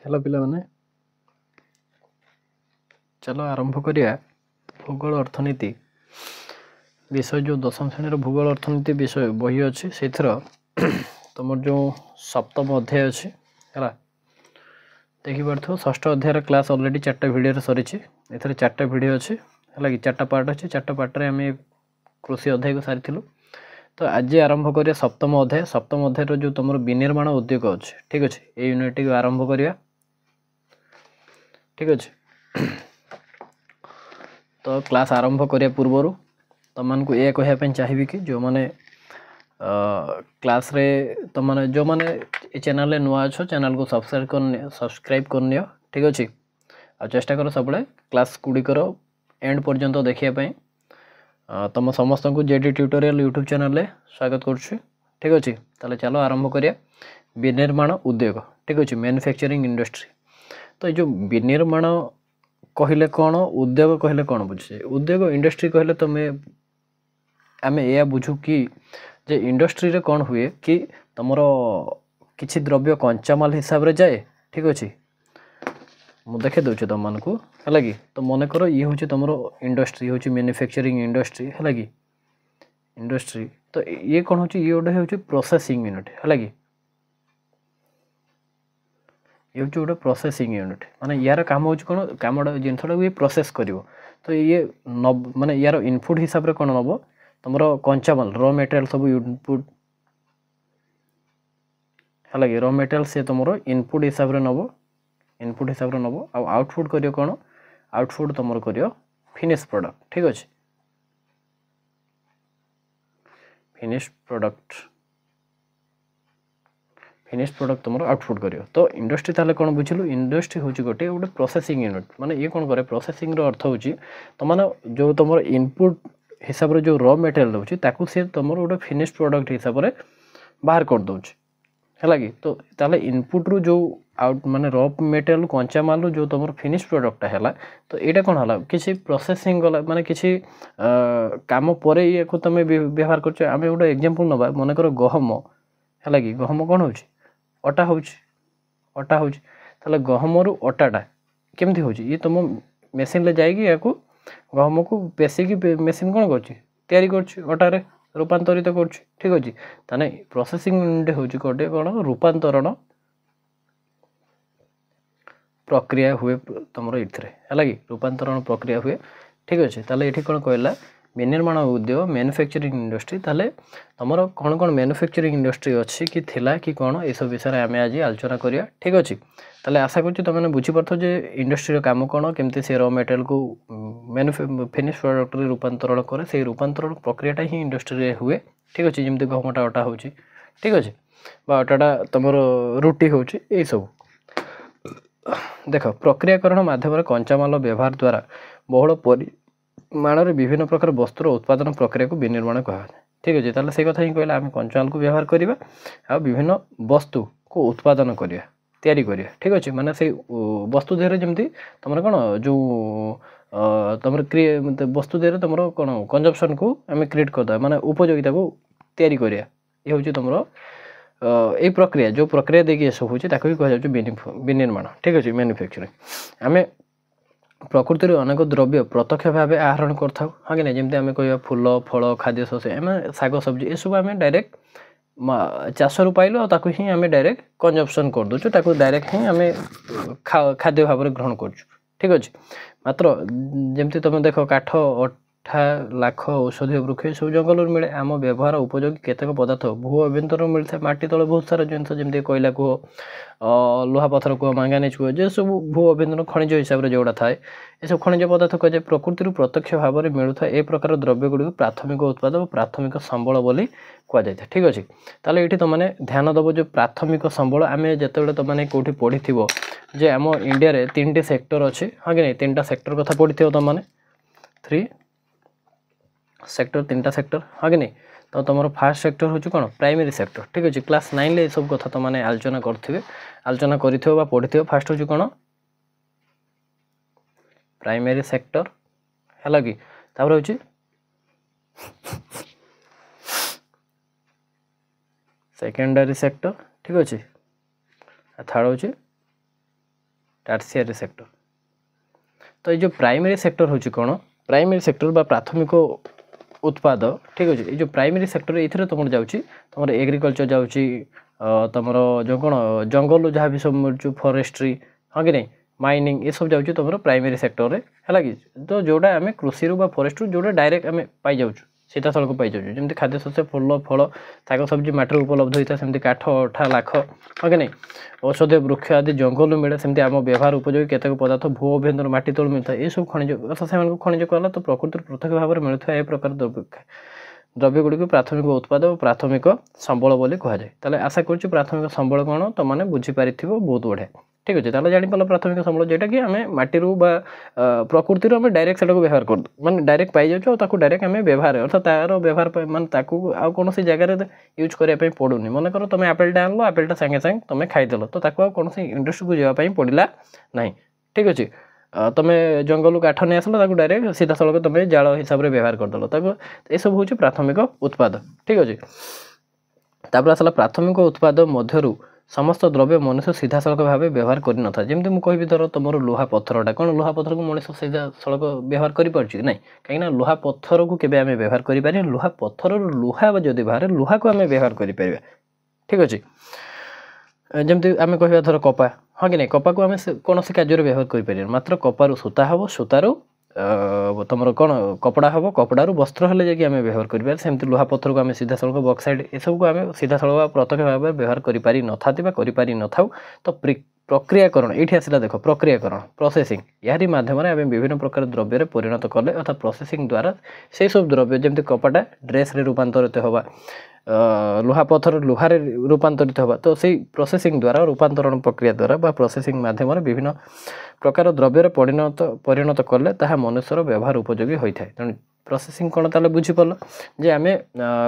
Hello पिलाने चलो आरंभ करिया भूगोल अर्थनीति विषय जो दशम श्रेणी भूगोल अर्थनीति विषय बही अच्छी से तुम जो सप्तम अध्याय अच्छी है देखिपे षष्ठ अध्याय क्लास अलरेडी 4टा भिडियो सरी एथर 4टा भिडियो अच्छी है कि 4टा पार्ट अच्छी 4टा पार्टे आम कृषि अध्याय को सारी तो आज आरंभ करिया सप्तम अध्याय जो तुम विनिर्माण उद्योग अच्छे ठीक अच्छे ये यूनिट को आरंभ करिया ठीक अच्छे तो क्लास आरंभ करने पूर्वर तुमको यह कहवाई चाहिए कि जो मैंने क्लास रे तुम मैंने जो मैंने चैनल नुआ अच्छो चैनल को सब्सक्राइब करनी ठीक अच्छे आ चेष्टा कर सब क्लास गुड़िकर एंड पर्यंत देखापी तुम समस्त को जेडी ट्यूटोरियल यूट्यूब चैनल स्वागत करुच्छी ठीक अच्छे ताले चलो आरंभ करिया विनिर्माण उद्योग ठीक अच्छे मैन्युफैक्चरिंग इंडस्ट्री तो ये जो विनिर्माण कहले कौन उद्योग कहले कौन बुझे उद्योग इंडस्ट्री कहले तुम्हें आम या बुझू कि जे इंडस्ट्री रे कौन हुए कि तुमर किसी द्रव्य कंचामाल हिसाब रे जाए ठीक अच्छे मुझे देखे दूचे तुम मानक है कि तो मन कर ये हूँ तुम इंडस्ट्री हूँ मैन्युफैक्चरिंग इंडस्ट्री है कि इंडस्ट्री तो ये कौन हो ये गोटे हूँ प्रोसेसिंग यूनिट है कि ये गोटे प्रोसेसिंग यूनिट माने यार काम हो कौन कम जिनसा ये प्रोसेस कर तो ये माने यार इनपुट हिसाब से कौन नब तुम कंचामाल र मेटेरियल सब इनपुट है कि र मेटेरियल से तुम इनपुट हिसाब से नब आउटपुट कर कौन आउटपुट तुम कर फिनिश प्रोडक्ट ठीक अच्छे फिनिश प्रोडक्ट तुम आउटपुट कर तो इंडस्ट्री ताले कौन बुझिलु इंडस्ट्री हूँ गोटे गोटे प्रोसेसिंग यूनिट माने ये कौन करे प्रोसेसिंग अर्थ हूँ तो माने जो तुम इनपुट हिसाब से जो र मेटेरियल रोचे ताकू सी तुम गोटे फिनिश प्रोडक्ट हिसाब से बाहर कर दौर है कि तो ताले इनपुट रु जो आउट माने र मेटेरियल कंचा माल रु जो तुम फिनिश प्रोडक्टा है तो यहाँ कौन है किसी प्रोसेसिंग गला माने किसी काम पर ये तुम व्यवहार कर आम गोटे एग्जांपल नवा मन कर गहम है कि गहम कौन हो अटा हूँ गहम रु अटाटा केमती हूँ ये तुम मेसीन ले जाइए या गहम को पेसिकी मेसीन कौन कर रूपांतरित कर ठीक अच्छे ताने प्रोसेसिंग यूनिट हूँ गोटे कौन रूपांतरण प्रक्रिया हुए तुम ये है कि रूपांतरण प्रक्रिया हुए ठीक अच्छे ताले ये कौन कहला विनिर्माण उद्योग मैन्युफैक्चरिंग इंडस्ट्री ताले तुम कौन कौन मैन्युफैक्चरिंग इंडस्ट्री अच्छी कि थिला कि कौन ये सब विषय आम आज आलोचना करिया ठीक अच्छे ताले आशा करूँ तुमने बुझीपार जे इंडस्ट्री काम कौन केमती से र मेटेरियल को फिनिश प्रोडक्ट रूपांतरण करे से रूपांतरण प्रक्रियाटा ही इंडस्ट्री हुए ठीक अच्छे जमी गहमटा अटा हो ठीक अच्छे अटाटा तुम रुटी हो सब देख प्रक्रियाकरण मध्यम कंचामाल व्यवहार द्वारा बहुल परिमाण विभिन्न प्रकार वस्तुर उत्पादन प्रक्रिया को विनिर्माण कहा ठीक अच्छे ताले से कथा ही कहला आम कंचामाल को व्यवहार करवा आ विभिन्न वस्तु को उत्पादन करिया तैयारी करिया ठीक अच्छे माने से वस्तु देहरे जमती तुम कौन जो तुम वस्तु देहरे तुम कौन कंजप्शन को आम क्रिएट करदे माने उपयोगिता को तैयारी करिया ये हूँ तुम ये प्रक्रिया जो प्रक्रिया देखिए सब हूँ ताको भी कह विनिर्माण ठीक अच्छे मैन्युफैक्चरिंग आम प्रकृति अनेक द्रव्य प्रत्यक्ष भाव आहरण कर हाँ कि जमी आम कह फूल फल खाद्य शस्य आम शाग सब्जी ये सब आम डायरेक्ट चाष रु पाइलु ताकू ही आम डायरेक्ट कंजप्शन कर दूचु ताकू डायरेक्ट ही आम खाद्य भाव में ग्रहण कर ठीक अच्छे मात्र जमती तुम देख काठ अठा लाख औषधीय वृक्ष सब जंगल मिले आम व्यवहार उपयोगी केतक पदार्थ भू अभ्यंतर मिलता है माटी तले बहुत सारा जिन जमी कोयला कह लुहा पथर कह मांगानीज कह जे सब भू अभ्यंतर खनिज हिसाब से जोड़ा थाए ये सब खनिज पदार्थ कहे प्रकृति प्रत्यक्ष भाव में मिलूता ए प्रकार द्रव्य गुड़ी प्राथमिक उत्पाद और प्राथमिक संबल बोली कहुए ठीक अच्छे ताले ये तुमने ध्यान दब जो प्राथमिक संबल आम जिते तुमने कौटी पढ़ी जे आम इंडिया रे 3टी सेक्टर अच्छे हाँ कि नहीं 3टा सेक्टर कथा पढ़ी तुमने 3 सेक्टर 3टा सेक्टर हाँ कि नहीं तो तुम फास्ट सेक्टर हूँ कौन प्राइमरी सेक्टर ठीक अच्छे क्लास 9 ये सब कथा तुमने आलोचना कर पढ़ी फास्ट हूँ कौन प्राइमरी सेक्टर है कि हूँ सेकेंडरी सेक्टर ठीक अच्छे थर्ड हूँ टर्शियरी सेक्टर। तो ये जो प्राइमरी सेक्टर हूँ कौन प्राइमरी सेक्टर बा प्राथमिक उत्पाद ठीक अच्छे ये जो प्राइमरी सेक्टर ये तुम जाऊँगी तुम एग्रिकल्चर जाऊँगी तुम जो कौन जंगल जहाँ भी सब मिलूँ फॉरेस्ट्री हाँ कि नहीं माइनिंग ये सब जाऊँगी तुम प्राइमरी सेक्टर है कि तो जोड़ा आम कृषि बा फॉरेस्ट जोड़ा डायरेक्ट आम पाई जाऊँ सीधा सड़क पाई जाऊँ जमी खाद्य शस्य फूल फल शाग सब्जी माटी उपलब्ध होता है सेमती काठ अठा लाख हाँ कि नहीं औषधीय वृक्ष आदि जंगल मिले सेमती आम व्यवहार उपयोगी केतक पदार्थ भू अभ्यंतर माटी तल मिलता है ये सब खनिज से खनिज कहला तो प्रकृति पृथक भाव में मिलता है प्रकार द्रव्य गुड़ी प्राथमिक उत्पाद और प्राथमिक संबल बोली कहुए ताले आशा करुँ प्राथमिक संबल कौन तुम मैंने बुझीपार बहुत बढ़िया ठीक अच्छे ताले जापार प्राथमिक संबल जोटा कि आम माटीरू बा प्रकृति आम डायरेक्ट से व्यवहार कर माने डायरेक्ट पाई जाऊँ डायरेक्ट आम व्यवहार अर्थात तार व्यवहार माने आउ कौन जगह यूज करने पड़ूनी मन कर तुम आपेलटा आनल आपेलटा सागे सागे तुम खाईदेल तो कौन इंडस्ट्री को जावाई पड़ा ना ठीक अच्छे तुम जंगल काठ नहीं आसल डायरेक्ट सीधा सड़क तुम जाल हिसाब से व्यवहार करदेल ये सब हूँ प्राथमिक उत्पाद ठीक अच्छे तापर आसला प्राथमिक उत्पाद मध्यरु समस्त द्रव्य मनुष्य सीधा सड़क भाव व्यवहार कर न था जमी मुझे कहि धर तुम लुहा पत्थरटा कौन लुहा पत्थर को मनुष्य सीधा सड़क व्यवहार कर ना कहीं लुहा पत्थर को केवे आम व्यवहार करें लुहा पत्थर लुहा जदि बाहर लुहा को आम व्यवहार कर ठीक अच्छे जमती आम कह धर कपा हाँ कि नहीं कपा को आम कौन कार्य व्यवहार कर मात्र कपारू सूता हम सूतारू तुम कौन कपड़ा हम कपड़ारू वस्त्र हेल्ले जाकि आम व्यवहार करें सेमती लुहा पत्थर को आम सीधा सड़क बक्साइड ये सब को आम सीधा सड़क प्रत्यक्ष भाव में व्यवहार करें न था तो प्रक्रियाकरण ये आसला देख प्रक्रियाकरण प्रोसेसिंग यारी मध्यम आम विभिन्न प्रकार द्रव्य परिणत कले अर्थात प्रोसेसिंग द्वारा से सब द्रव्य जमती कपड़ा ड्रेस रूपांतरित होगा लुहा पत्थर लुहारे रूपांतरित होगा तो से प्रोसेसिंग द्वारा रूपांतरण प्रक्रिया द्वारा बा प्रोसेसिंग माध्यम विभिन्न प्रकार द्रव्य परिणत कले ताहा मनुष्यर व्यवहार उपयोगी होता है तेणु प्रोसेसिंग कौन ताले बुझीपाल जे आम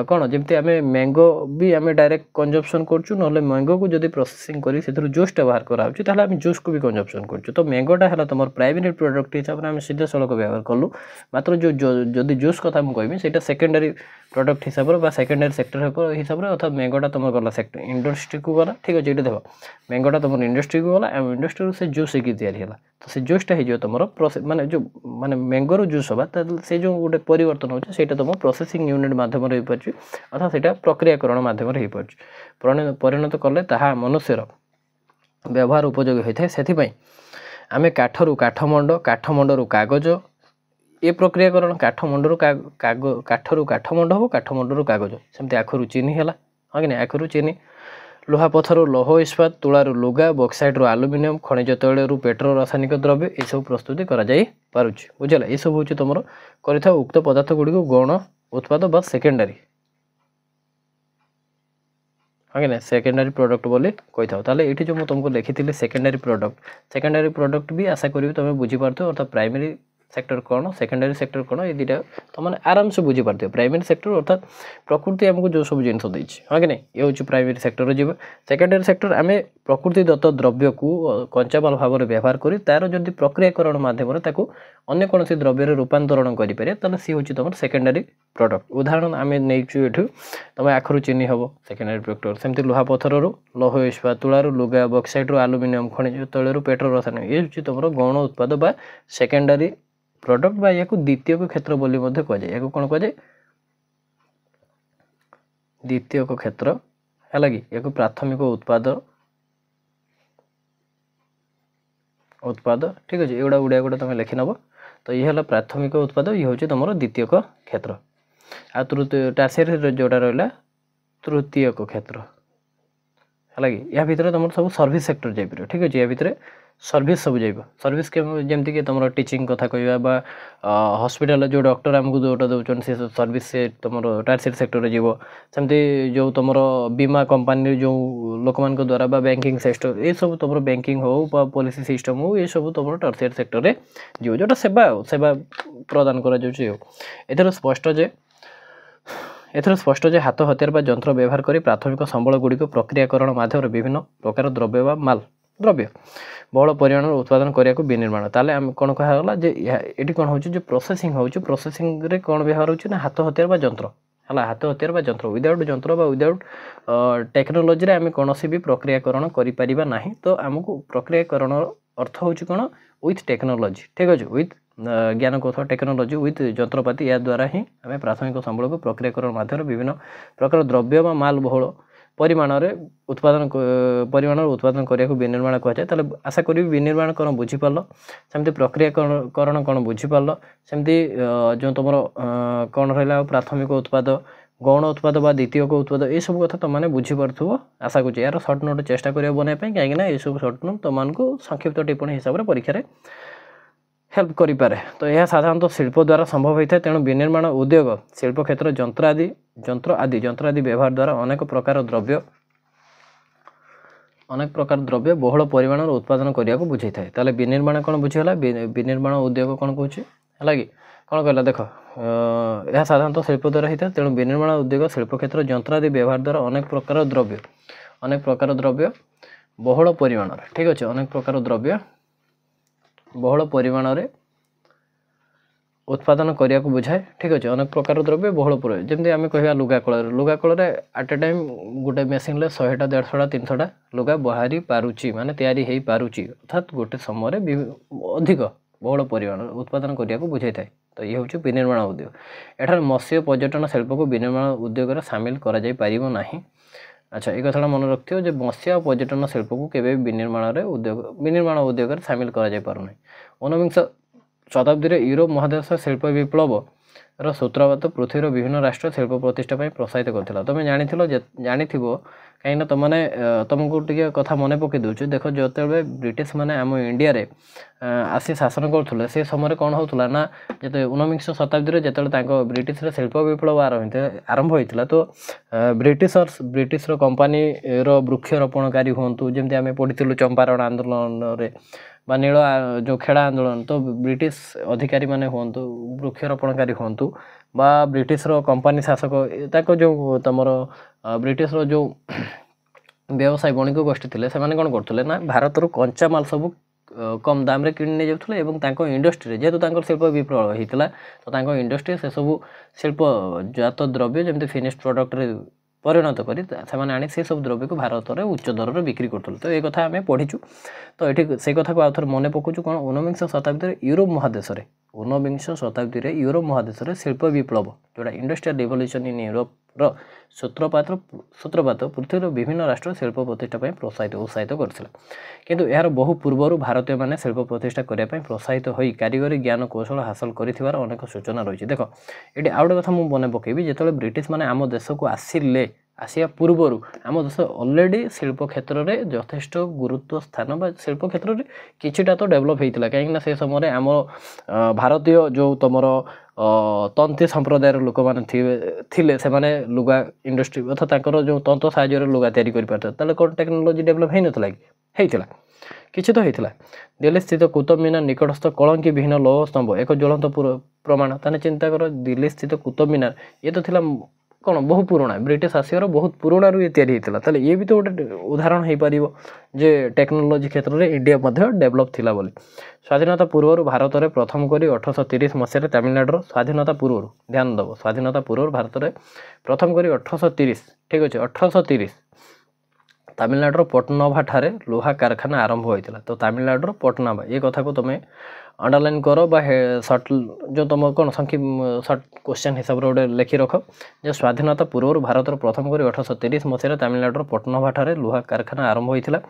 कौन जमी आम मैंगो भी आम डायरेक्ट कंजम्पशन करुँ ना मैंगो को जब प्रोसेसिंग कर जूसटा बाहर कराऊँ जूस को भी कंजम्पशन करुँ तो मैंगोटा है तुम प्राइमरी प्रोडक्ट हिसाब से आम सीधा सड़क व्यवहार कलु मात्र जो जदि जूस कथा मुझे कहि सेकेंडरी प्रोडक्ट हिसाब से सेकेंडरी सेक्टर हिसाब से अर्थात मैंगोटा तुम गला सेक्टर इंडस्ट्री को गला ठीक अच्छे ये देख मैंगोटा तुम इंडस्ट्री को गला इंडस्ट्री से जूस की तैयारी तो से जूसटा हो तुम प्रोसेस माने जो माने मैंगोर जूस होगा से जो गोटे परिवर्तन होता तुम प्रोसेसिंग यूनिट मध्यम हो पार्छ अर्थात से प्रक्रियाकरण मध्यम हो पार्छ परिणत कले ताहा मनुष्यर व्यवहार उपयोगी होता है से आम काठमंडरू कागज ये प्रक्रियाकरण काठमंडरू काठमंड हो काठमंडरू कागज सेमती आखरू चीनी है हाँ कि नहीं आखरू चीनी लुहा पत्थर लौह इस्पात तुलारू लुगा बक्साइड आलुमिनियम खनिज तैलू पेट्रो रासायनिक द्रव्य ये सब प्रस्तुति करुच्ची बुझला ये सब हूँ तुम कर उक्त पदार्थ गुड़ी गौण उत्पाद बा सेकेंडरी हाँ कि ना सेकेंडरी प्रोडक्ट बोली कही था ताले ये जो तुमको लिखी सेकेंडरी प्रोडक्ट भी आशा करी तुम बुझीपार अर्थात प्राइमरी सेक्टर कौन सेकेंडरी सेक्टर कौन ये दुटा तुम आराम से बुझीपार प्राइमरी सेक्टर अर्थात प्रकृति आमको जो सब जिन देती हाँ कि नहीं ये हूँ प्राइमरी सेक्टर जी सेकेंडरी सेक्टर आम प्रकृति दत्त द्रव्य को कंचामाल भाव में व्यवहार करी तार जदि प्रक्रियाकरण मध्यम अन्य कौन द्रव्य रूपांतरण करें सी हूँ तुम सेकेंडरी प्रोडक्ट उदाहरण आम नहीं तुम आखरू चीनी हम सेकेंडरी प्रोडक्ट सेमती लुहा पत्थर लौह इस्पात तुलारू लुगा बक्साइड आलुमिनियम खनिज तैलू पेट्रो रासायनिक ये हूँ तुम गौण उत्पाद बा सेकेंडरी प्रोडक्ट बा या द्वितीय क्षेत्र बोली कहुए या कौन कहुए द्वितीय क्षेत्र है कि या प्राथमिक उत्पाद ठीक अच्छे एगुड़ा गुड़िया गुड़ा तुम लिखि नब तो ये है प्राथमिक उत्पाद ये हूँ तुम द्वितीय क्षेत्र आ तृतीय टर्शियरी जोटा रहा तृतीय क्षेत्र है कि या भितर तुम सब सर्विस सेक्टर जापर ठीक अच्छे या भितर सर्विस सब जाइब सर्विस के जमती कि तुम टीचिंग कथा कह हॉस्पिटल जो डॉक्टर आमको जोटा दौरान से सर्विस से तुम टर्शियरी सेक्टर जीव सेमती जो तुम बीमा कंपनी जो लोक मान द्वारा बैंकिंग सेक्टर ये सब तुम बैंकिंग हो पॉलिसी सिस्टम हो ये सब तुम टर्शियरी सेक्टर में जीव जोटा सेवा प्रदान कर स्पष्ट जे हाथ हथियार बा यंत्र व्यवहार कर प्राथमिक संबल गुड़ी प्रक्रियाकरण माध्यम विभिन्न प्रकार द्रव्य बा माल द्रव्य बहुल परिमाण उत्पादन करने को विनिर्माण ताले आम कौन कहला जे ये कौन हो प्रोसेसिंग हो प्रोसेसिंग रे कौन व्यवहार हो हाथ हथियार बा यंत्र है हाथ हथियार बा यंत्र विदाउट यंत्र बा विदाउट टेक्नोलोजी आम कौन भी प्रक्रियाकरण करें ना तो आमको प्रक्रियाकरण अर्थ हूँ कौन विथ टेक्नोलोजी ठीक अच्छे विथ ज्ञान कौशल टेक्नोलोजी विथ जंत्रपाति या द्वारा ही आम प्राथमिक संबल को प्रक्रियाकरण माध्यम विभिन्न प्रकार द्रव्य व माल बहुल परिमाण उत्पादन करने को विनिर्माण कहुए आशा करी विनिर्माण कौन बुझीपार सेमती प्रक्रियाकरण कौन बुझीपार सेमती जो तुम कौन रहा प्राथमिक उत्पाद गौण उत्पाद बा द्वितीय को उत्पाद ये सब कथा तुमने बुझीपार आशा करुँ यार सर्ट नोट चेष्टा करें बनवाई कहीं ये सब सर्ट नोट तुमको संक्षिप्त टिप्पणी हिसाब से परीक्षा हेल्प करें तो यह साधारणतः शिल्प द्वारा संभव होता है तेणु विनिर्माण उद्योग शिल्प क्षेत्र जंत्र आदि व्यवहार द्वारा अनेक प्रकार द्रव्य बहुल परिमाण उत्पादन करने को बुझे था ताले विनिर्माण कौन बुझीगला विनिर्माण उद्योग कौन कौन है कौन कहला देख यह साधारणतः शिल्प द्वारा होता है तेणु विनिर्माण उद्योग शिल्प क्षेत्र जंत्र आदि व्यवहार द्वारा अनेक प्रकार द्रव्य बहुल परिमाण ठीक अच्छे अनेक प्रकार द्रव्य बहुल परिमाण उत्पादन करने को बुझाए ठीक अच्छे अनेक प्रकार द्रव्य बहुल परिमाण जमी आम कह लुगा कल आट ए टाइम गोटे मेसीन 100टा 150टा 300टा लुगा बाहरी पारुची माने तैयारी हो पारुची अर्थात गोटे समय अधिक बहुल परिमाण उत्पादन करने को बुझाई थाए तो ये हूँ विनिर्माण उद्योग एठार मत्स्य पर्यटन शिल्प को विनिर्माण उद्योग सामिल करा अच्छा ये कथा मन रखियो जे मत्स्य और पर्यटन शिल्प को केवे विनिर्माण उद्योग सामिल करा पारना 19 शताब्दी में यूरोप महादेश शिल्प विप्लव सूत्रपात पृथ्वीर विभिन्न राष्ट्र शिल्प प्रतिष्ठा प्रोत्साहित करथिला तुम जानी कहीं तुमने तुमको टे कथा मन पकई दूसरी देख जो ब्रिटिश माने आम इंडिया रे आसी शासन करुले से समय कौन होता ना जो 19 शताब्दी जो ब्रिटिश शिल्प विप्लव आरंभ होता तो ब्रिटिश कंपानी वृक्षरोपणकारी हूँ जमी आम पढ़ी चंपारण आंदोलन बा नील जो खेड़ा आंदोलन तो ब्रिटिश अधिकारी माने हूँ वृक्षरोपणकारी हूँ बा ब्रिटिश कंपानी शासक जो तुमर ब्रिटिश जो व्यवसाय बणिक गोष्ठी थे से कौन करते ना भारत कंचा माल सब कम दाम रे किणी नहीं जाते और इंडस्ट्री जेहेतु शिल्प विप्लव होता तो इंडस्ट्री से सब शिल्प जात द्रव्य जमी फिनिश प्रोडक्ट परिणत करी आनी से सब द्रव्य को भारत में उच्च दर में बिक्री करते तो ये कथा आम पढ़ीचु तो ये से कथा को आउ थे मन पकाचु कौन 19 शताब्दी यूरोप महादेश 19 शताब्दी में यूरोप महादेश शिल्प विप्लव जोड़ा इंडस्ट्रियल रिवोल्यूशन इन यूरोप सूत्रपात पृथ्वीर विभिन्न राष्ट्र शिल्प प्रतिष्ठा उत्साहित करथिला किंतु यार बहु पूर्वर भारतीय माने शिल्प प्रतिष्ठा करने प्रोत्साहित होई कारीगरी ज्ञान कौशल हासिल कर अनेक सूचना रही देख ये आउ गोटे कथा मुझे मन पकेबी जो ब्रिटिश माने आम देश को आसिया पूर्वर आम देश अलरेडी शिल्प क्षेत्र में यथेष्ट गुरुत्व स्थान बा शिल्प क्षेत्र में किछिटा तो डेभलप होता कहीं से समय आम भारतीय जो तुम तंती संप्रदाय लोक मैंने से माने लुगा इंडस्ट्री अर्थात जो तंत साहाय्य लुगा तैयारी कर कौन टेक्नोलोजी डेभलप होता कि किसी तो होता दिल्ली स्थित कुतुब मीनार निकटस्थ कलंकी विहीन लौह स्तंभ एक ज्वलंत प्रमाण ताने चिंता कर दिल्ली स्थित कुतुब मीनार ये तो थिला कौन बहुत पुराणा ब्रिटिश आसियार बहुत पुराणा ये तैयारी होता ये भी तो गोटे उदाहरण हो पार जे टेक्नोलोजी क्षेत्र में इंडिया डेभलप थिला बोली स्वाधीनता पूर्व भारत में प्रथम करी 1830 मसीह तमिलनाडु स्वाधीनता पूर्व ध्यान दब स्वाधीनता पूर्व भारत में प्रथम करी 1830 ठीक अच्छे 1830 तमिलनाडु पटनाभा ठारे लुहा कारखाना आरंभ होता तो तमिलनाडु पटनाभा ये कथा को तुम्हें अंडरलाइन करो बा सर्ट जो तुम कौन सर्ट क्वेश्चन हिसाब से गोटे लिखि रख जो स्वाधीनता पूर्व भारत प्रथम करी 1830 मसीह तमिलनाडु पटनाभा ठारे लुहा कारखाना आरंभ होता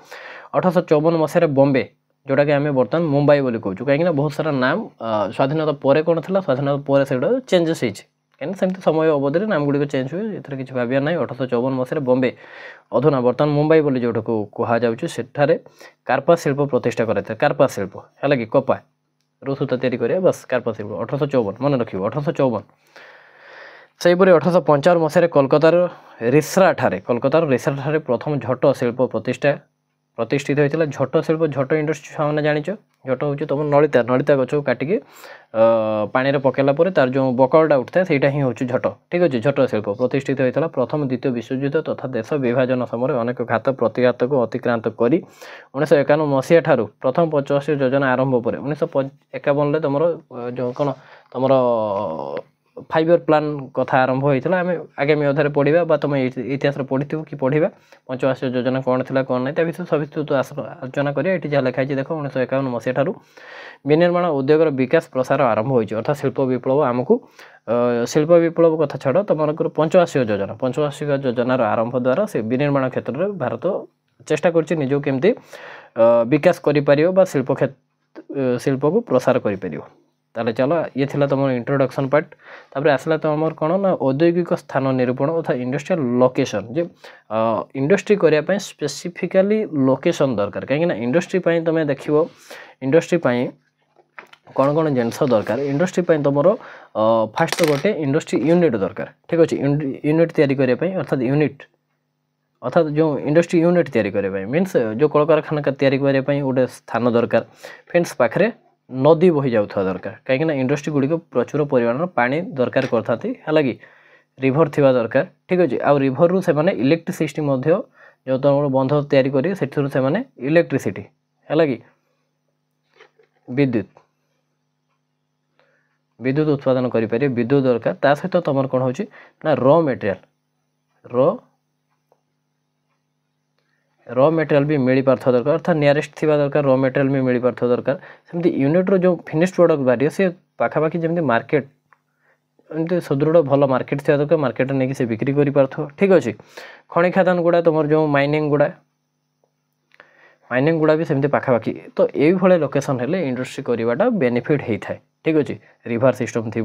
1854 मसीह बॉम्बे जोटा कि आम बर्तमान मुंबई बोली कहूँ कहीं बहुत सारा नाम स्वाधीनता पर कौन था स्वाधीनता पर से चेंजेस होती कहीं सेमती समय अवधि में नाम गुड़िक चेंज हुए ये किसी भाविया ना 1854 मसीह बॉम्बे अधुना बर्तमान मुंबई बोली जोटा को कहुचे कार्पा शिल्प प्रतिष्ठा कराई कार्पा शिल्प है कि कपा रुसूता तैयारी करें बस कार्पा शिल्प 1854 मन रख 1854 से 1855 मसीह कोलकातार रिसरा ठारे प्रथम झट शिल्प प्रतिष्ठित होता झट शिल्प झट इंडस्ट्री मैंने जाच झट हूँ तुम नलिता गच को काटिकी पानी पकेला तार जो बकलटा उठता है सहीटा ही हूँ झट ठीक अच्छे झट शिल्प प्रतिष्ठित होता प्रथम द्वितीय विश्वयुद्ध तथा देश विभाजन समय अनेक घात प्रतिघात को अतिक्रांत कर 1951 मसीहा ठारू प्रथम 85 योजना आरंभ पर 1951 तुम जो कौन तुम फाइव इयर प्लान कथा आरंभ होता आम आगामी अध्याय पढ़ा बा तुम इतिहास पढ़ी कि पढ़ा पंचवार्षिक योजना कौन थी कौन ना विषय सविस्तृत आलोचना करिया ये जहाँ लिखाई देख 1951 मसीहा विनिर्माण उद्योगर विकास प्रसार आरंभ हो अर्थात शिल्प विप्लव आमको शिल्प विप्लव कथा छाड़ तुमको पंचवार्षिक योजनार आरंभ द्वारा से विनिर्माण क्षेत्र में भारत चेष्टा कर निजक केमती विकास कर शिल्प को प्रसार कर ताले चलो ये थिला तुम इंट्रोडक्शन पार्ट तापर आसला तुम कौन ना औद्योगिक स्थान निरूपण अर्थात इंडस्ट्रियल लोकेशन जे इंडस्ट्री करने स्पेसिफिकाली लोकेशन दरकार कहीं इंडस्ट्री तुम देख इंडस्ट्री कौन कौन जिनस दरकार इंडस्ट्री तुम फास्ट गोटे इंडस्ट्री यूनिट दरकार ठीक अच्छे यूनिट या अर्थात यूनिट अर्थात जो इंडस्ट्री यूनिट या मीन्स जो कलकारखाना या गोटे स्थान दरकार फ्रेंड्स पाखे नदी बही जाऊा दरकार कहीं इंडस्ट्री गुड़िक प्रचुर परिमाण पानी दरकार करते है रिभर थी दरकार ठीक अच्छे आउ रिभर रू से इलेक्ट्रिसिटी जो तुम बंध या इलेक्ट्रिसिटी है कि विद्युत उत्पादन करें विद्युत दरकार ता सहित तुम कौन हो रॉ मटेरियल भी मिल पार्थ दरकार अर्थात नियरेस्ट थी दरकार रॉ मटेरियल भी मिल पार्थ दरकार सेमती यूनिट्र जो फिनिश्ड प्रोडक्ट बाहर सी पाखापाखि जमी मार्केट एमती सुदृढ़ भल मार्केट थी दरकार मार्केट नहीं से बिक्री कर पार्थ ठीक अच्छे खनि खादान गुड़ा तुम जो माइनिंग गुड़ा भी सेमती पाखापाखि तो ये लोकेशन हेले इंडस्ट्री करवाटा बेनिफिट होता है ठीक अच्छे रिवर सिस्टम थी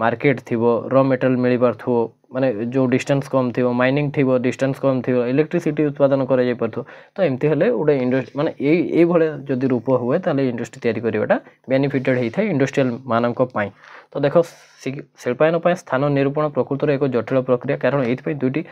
मार्केट थी रॉ मटेरियल मिल पार्थो माने जो डिस्टेंस कम थी माइनिंग थी डिस्टेंस कम थी इलेक्ट्रिसिटी उत्पादन कर तो एमती हेले गोटे इंडस्ट्री माने ये जदि रूप हुए तो इंडस्ट्री तैयारी करवाटा बेनिफिटेड होता है इंडस्ट्रियल मानक तो देख शिल्पायन स्थान निरूपण प्रकृतर एक जटिल प्रक्रिया कारण ये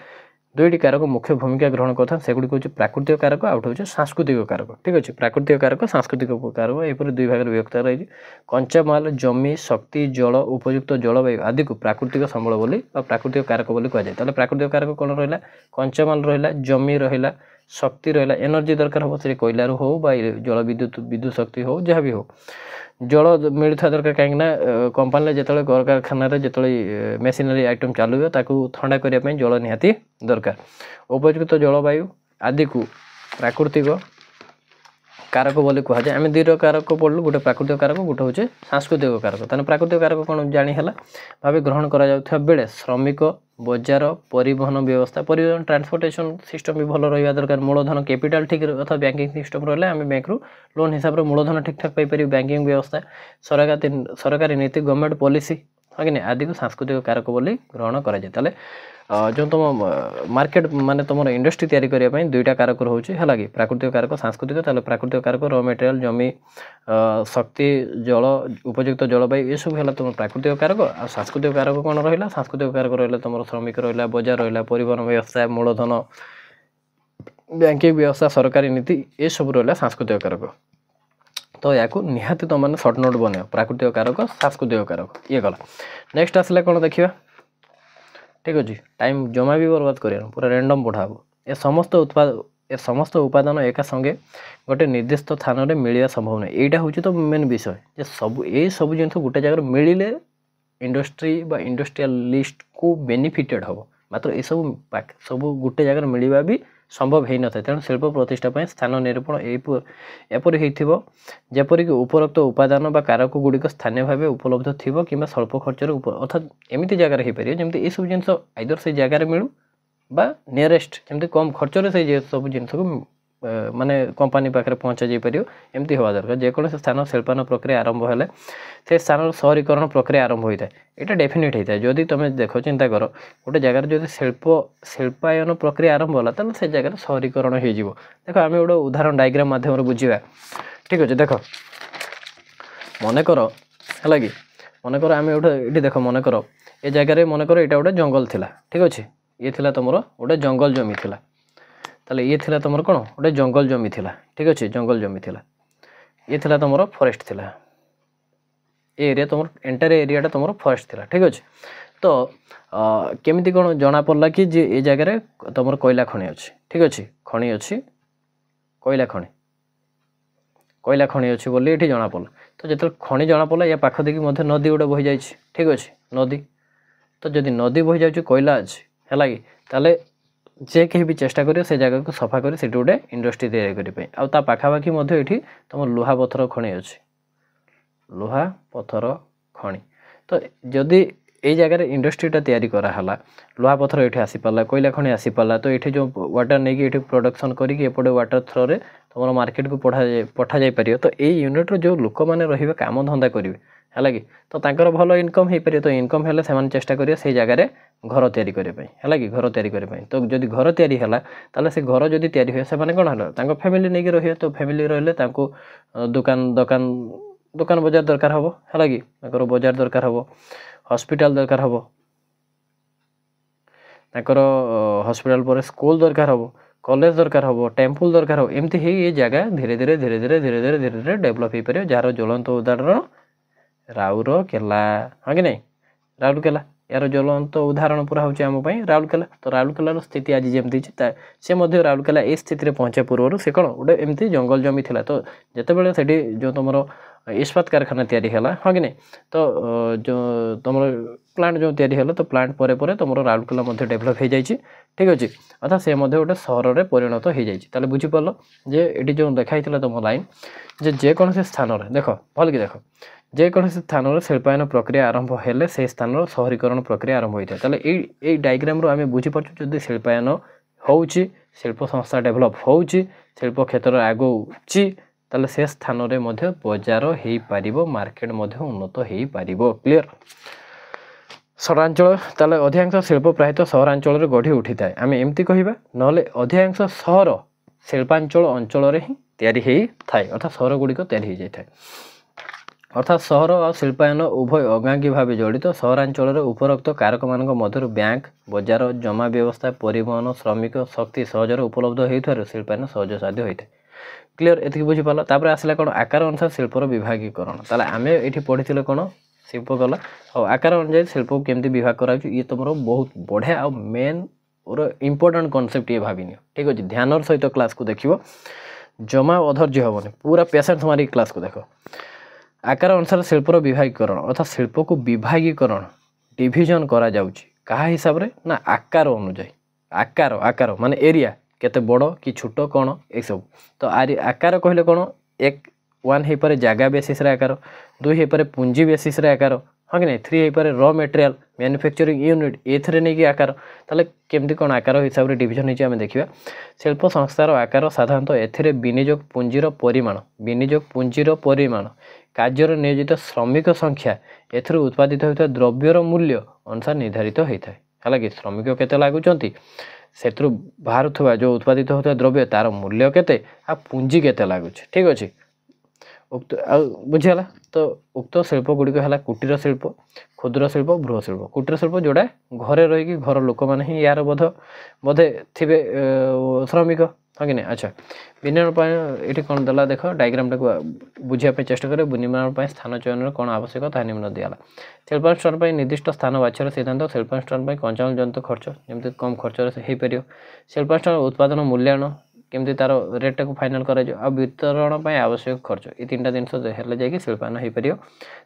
दुईटी कारक मुख्य भूमिका ग्रहण करता से गुड़ी हूँ प्राकृतिक कारक आउट हूँ सांस्कृतिक कारक ठीक अच्छे प्राकृतिक कारक सांस्कृतिक कारक यहपर दुई भाग विभक्त रही कंचामाल जमी शक्ति जल उपयुक्त जलवायु आदि को प्राकृतिक संबल बोली प्राकृतिक कारक बोली कहुए ताले प्राकृतिक कारक कौन रहा कंचामाल रहा जमी रहा शक्ति रहा एनर्जी दरकार हम से कोयलू हो जल विद्युत शक्ति हो जहाँ भी हो जल मिलता दरकार कहीं कंपानी जो कलकारखाना जो मेसीनरी आइटम चलुए ठंडा करने जल निहाती दरकार उपयुक्त जलवायु आदि को प्राकृतिक कारक बोली कहुए आम दुईट कारक पढ़लु गोटे प्राकृतिक कारक गोटे हूँ सांस्कृतिक कारक तेना प्राकृतिक कारक कौन जानीला भाव ग्रहण करा बेले श्रमिक बजार परिवहन व्यवस्था परिवहन ट्रांसपोर्टेशन सिस्टम भी भल रहा दरकार मूलधन कैपिटाल ठीक अर्थात बैंकिंग सिस्टम रहा आम बैंक रु लोन हिसाब से मूलधन ठीक ठाक पाइपर बैंकिंग व्यवस्था सरकारी नीति गवर्नमेंट पॉलिसी हाँ कि आदि को सांस्कृतिक कारक बोली ग्रहण कराए जो तुम मार्केट माने तुम इंडस्ट्री तैयारी करने दुईटा कारक रोचे है कि प्राकृतिक कारक सांस्कृतिक ताले प्राकृतिक कारक रॉ मटेरियल जमी शक्ति जल उपयुक्त जलवायु ये सब है तुम प्राकृतिक कारक आ सांस्कृतिक कारक कौन रहा सांस्कृतिक कारक रहा तुम श्रमिक रहा बजार रहा परिवहन व्यवस्था मूलधन बैंकिंग व्यवस्था सरकारी नीति ये सब रहा सांस्कृतिक कारक तो या निहाती तुम मैंने सर्ट नोट बन प्राकृतिक कारक सांस्कृतिक कारक ये गला नेक्स्ट आसला कौन देखा ठीक अच्छे टाइम जमा भी बर्बाद कर पूरा रैंडम पढ़ा ए समस्त उपादान एका संगे गोटे निर्दिष्ट स्थान में मिलवा संभव नहीं यहाँ हूँ तो मेन विषय जे सब ये सब जिन गोटे जगह मिले इंडस्ट्री बा इंडस्ट्रियलिस्ट को बेनिफिटेड हम मात्र ये सब गोटे जगह मिलवा भी संभव हो न था तेणु शिल्प प्रतिष्ठा स्थान निरूपण एपरी जपरिक उपरोक्त उपादान बा कारक गुड़िक स्थानीय भाव उपलब्ध थी कि स्वल्प खर्चर अर्थात एमती जगार हो पारे जमी ये सब जिन आइदर से जगार मिलू बा नियरेस्ट जमी कम खर्चर से सब जिन को माने कंपानी पाखे पहुँचा जा पार एमती हवा दरकार जेको स्थान शिल्पायन प्रक्रिया आरंभ है से स्थान सहरीकरण प्रक्रिया आरंभ होता है यहाँ डेफिनेट होता है जदि तुम देख चिंता कर गोटे जगार जो शिल्पायन प्रक्रिया आरंभ होला तो से जगह सहरीकरण हो देख आम गोटे उदाहरण डायग्राम माध्यम बुझा ठीक अच्छे देख मनकर है कि मनकर आम गोटे देख मनकर ए जगार मनकर यहाँ गोटे जंगल थिला ठीक अच्छे ये थिला तुम गोटे जंगल जमी थिला ताले ये थिला तुम कौन गोटे जंगल जमी थिला ठीक अच्छे जंगल जमी थिला ये थिला तुम फॉरेस्ट थिला ये एरिया तुम एंटायर एरियाटा तुम फॉरेस्ट थिला ठीक अच्छे तो केमिति कौन जना पड़ला कि जे ए जगह तुम कोयला खनि अच्छे ठीक अच्छे खनि अच्छी कोयला खनि अच्छी बोली ये जना पड़ा तो जो खनि जना पड़ा या पाख देखिए नदी गोटे बही जाए ठीक अच्छे नदी तो जदि नदी बही जाऊँ कोयला अच्छी है कि ताले जे कहीं भी चेष्टा करियो से जगह को सफा कर से गोटे इंडस्ट्री तैयारी करने आ पाखापाखि ये तुम लुहा पथर खଣି अच्छी लुहा पथर खଣି तो जदि ये जगह इंडस्ट्रीटा तैयारी कराला लुहा पथर ये आसीपारा कोयला खଣି आसीपारा तो ये जो वाटर नहीं कि प्रोडक्शन करपटे वाटर थ्रो रे तुम मार्केट को पठा जाई पार तो ये यूनिट्र जो लोक मैंने रे काम धंदा करेंगे है कि तो तांकर भल इनकम हो पारे तो इनकम हेल्ले से चेष्टा करेंगे से जगह घर तैयारी करने है कि घर तैयारी करने तो जदि घर तैयारी है ताले से घर जदि तैयारी हुए से कौन है फैमिली नहीं रही तो फैमिली रही दुकान दुकान दुकान बजार दरकार हम है कि बजार दरकार हम हॉस्पिटल दरकार हम हॉस्पिटल पर स्कूल दरकार हम कॉलेज दरकार हम टेम्पल दरकार हम एमती ये जगह धीरे धीरे धीरे धीरे धीरे धीरे धीरे धीरे डेभलप हो पारे जार ज्वलंत उदाहरण राउरकेला हाँ कि नहीं राउरकेला यार ज्वलंत उदाहरण पूरा होची आम राउरकेला तो राउरकेलार स्थिति आज जमी से राउरकेला ए स्थिति पहुँचा पूर्व से कौन गोटे एमती जंगल जमी था तो जितेबाला से जो तुम इस्पात कारखाना तैयारी है हाँ कि नहीं तो जो तुम प्लांट जो तैयारी है तो प्लांट पर तुम राउरकेला डेभलप हो जाए ठीक अच्छे अर्थात से गोटे सहर में परिणत हो जाए बुझीपार जे ये जो देखाई तुम लाइन जेकोसी स्थान में देख भल कि देख जेकोसी स्थान में शिल्पायन प्रक्रिया आरंभ हेले से स्थान सहरीकरण प्रक्रिया आरंभ होता है ताले डायग्राम रू आम बुझीपार जब शिल्पायन होउची शिल्प संस्था डेभलप होउची शिल्प क्षेत्र आगौची ताले से स्थान में बजार हो पार मार्केट उन्नत हो पार क्लीयर सहरांचल ताले अधिकांश शिल्प प्रायतः सहरांचल गढ़ी उठी थाए आम एमती कहवा ना अधिकांश सहर शिल्पांचल अंचल ही तैयारी थाए अर्थात सहर गुड़िक तैयारी हो जाए अर्थात सहर और शिल्पायन उभय अगांगी भाव जड़ित सहरांचल उपरोक्त कारक मान मध्य बैंक बजार जमा व्यवस्था परिवहन श्रमिक शक्ति सहजर उपलब्ध होता शिल्पायन सहज साध्य होता है क्लीयर एति बुझीपार तापर आसला कौन आकार अनुसार शिल्पर विभागीकरण ताले आम ये पढ़ी कौन शिल्प कला और आकार अनुसार शिल्प को केमती विभाग करा ये तुम बहुत बढ़िया आ मेन और इम्पोर्टाट कनसेप्ट ये भाविनी ठीक अच्छे ध्यान सहित क्लास को देखो जमा अधर्य हेनी पूरा पेसेंस मारिक क्लास को देख आकार अनुसार शिल्पर विभागीकरण अर्थात शिल्प को विभागीकरण डिविजन करा जाउची कहा हिसाब रे ना आकार अनुसार आकार आकार माने एरिया केते बड़ कि छोट कौन ये सब तो आकार कहले कौन एक 1 हो पारे जगह बेसिस रे आकार 2 हो पारे पुंजी बेसिस रे आकार हाँ कि नहीं 3 हो पारे रॉ मटेरियल मैन्युफैक्चरिंग यूनिट एथरे नहीं कि आकार ताले केमती कौन आकार हिसाब रे डिविजन होइछ आमे देखिबा शिल्प संस्थार आकार साधारणतः एथिरे विनियोग पुंजीर परिमाण कार्यर नियोजित श्रमिक संख्या एथरे उत्पादित होता द्रव्यर मूल्य अनुसार निर्धारित होता है हालांकि श्रमिक केते लागुचंती से बाहर जो उत्पादित होता द्रव्य तार मूल्य केते आ पुंजी केते लागुच ठीक अच्छे उक्त बुझीगला तो उक्त शिल्प गुड़िक है कुटीर शिल्प क्षुद्र शिल्प बृह शिल्प कुटीर शिल्प जोड़ा घरे रही घर लोक मैंने यार बोधे थे श्रमिक हाँ कि नहीं अच्छा विनिर्माण ये कौन देला देख डायग्राम टाक बुझापी चेष्टा करें विनिर्माण स्थान चयन कौन आवश्यक ता निम्न दिगला शिल्पानुष्ठान निर्दिष्ट स्थान बाछर सिद्धांत शिल्पानुष्ठान कंचामाल जंत खर्च जमी कम खर्च हो पार शिल्पानुष्ठान उत्पादन मूल्यांकन केमती तार रेट को फाइनाल कर वितरण पर आवश्यक खर्च ये 3टा जिनस जाकि शिल्पायन हो पार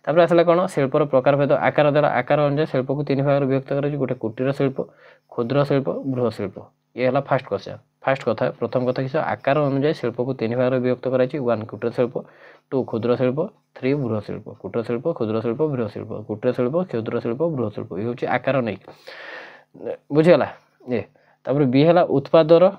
तापर आसला कौन शिल्पर प्रकार भेद आकार द्वारा आकार अनुसार शिल्प को 3 भाग विभक्त कर गोटे कुटीर शिल्प क्षुद्र शिल्प बृह शिल्प ये है फास्ट क्वेश्चन फास्ट कथा प्रथम कथा कि आकार अनुसार शिल्प को 3 भाग विभक्त कर 1 कुटीर शिल्प 2 क्षुद्र शिल्प 3 बृह शिल्प कुटीर शिल्प क्षुद्र शिल्प बृह शिल्प कुटीर शिल्प क्षुद्र शिल्प बृह शिल्प ये हूँ आकार नहीं बुझीगला ये तापर बी है उत्पादर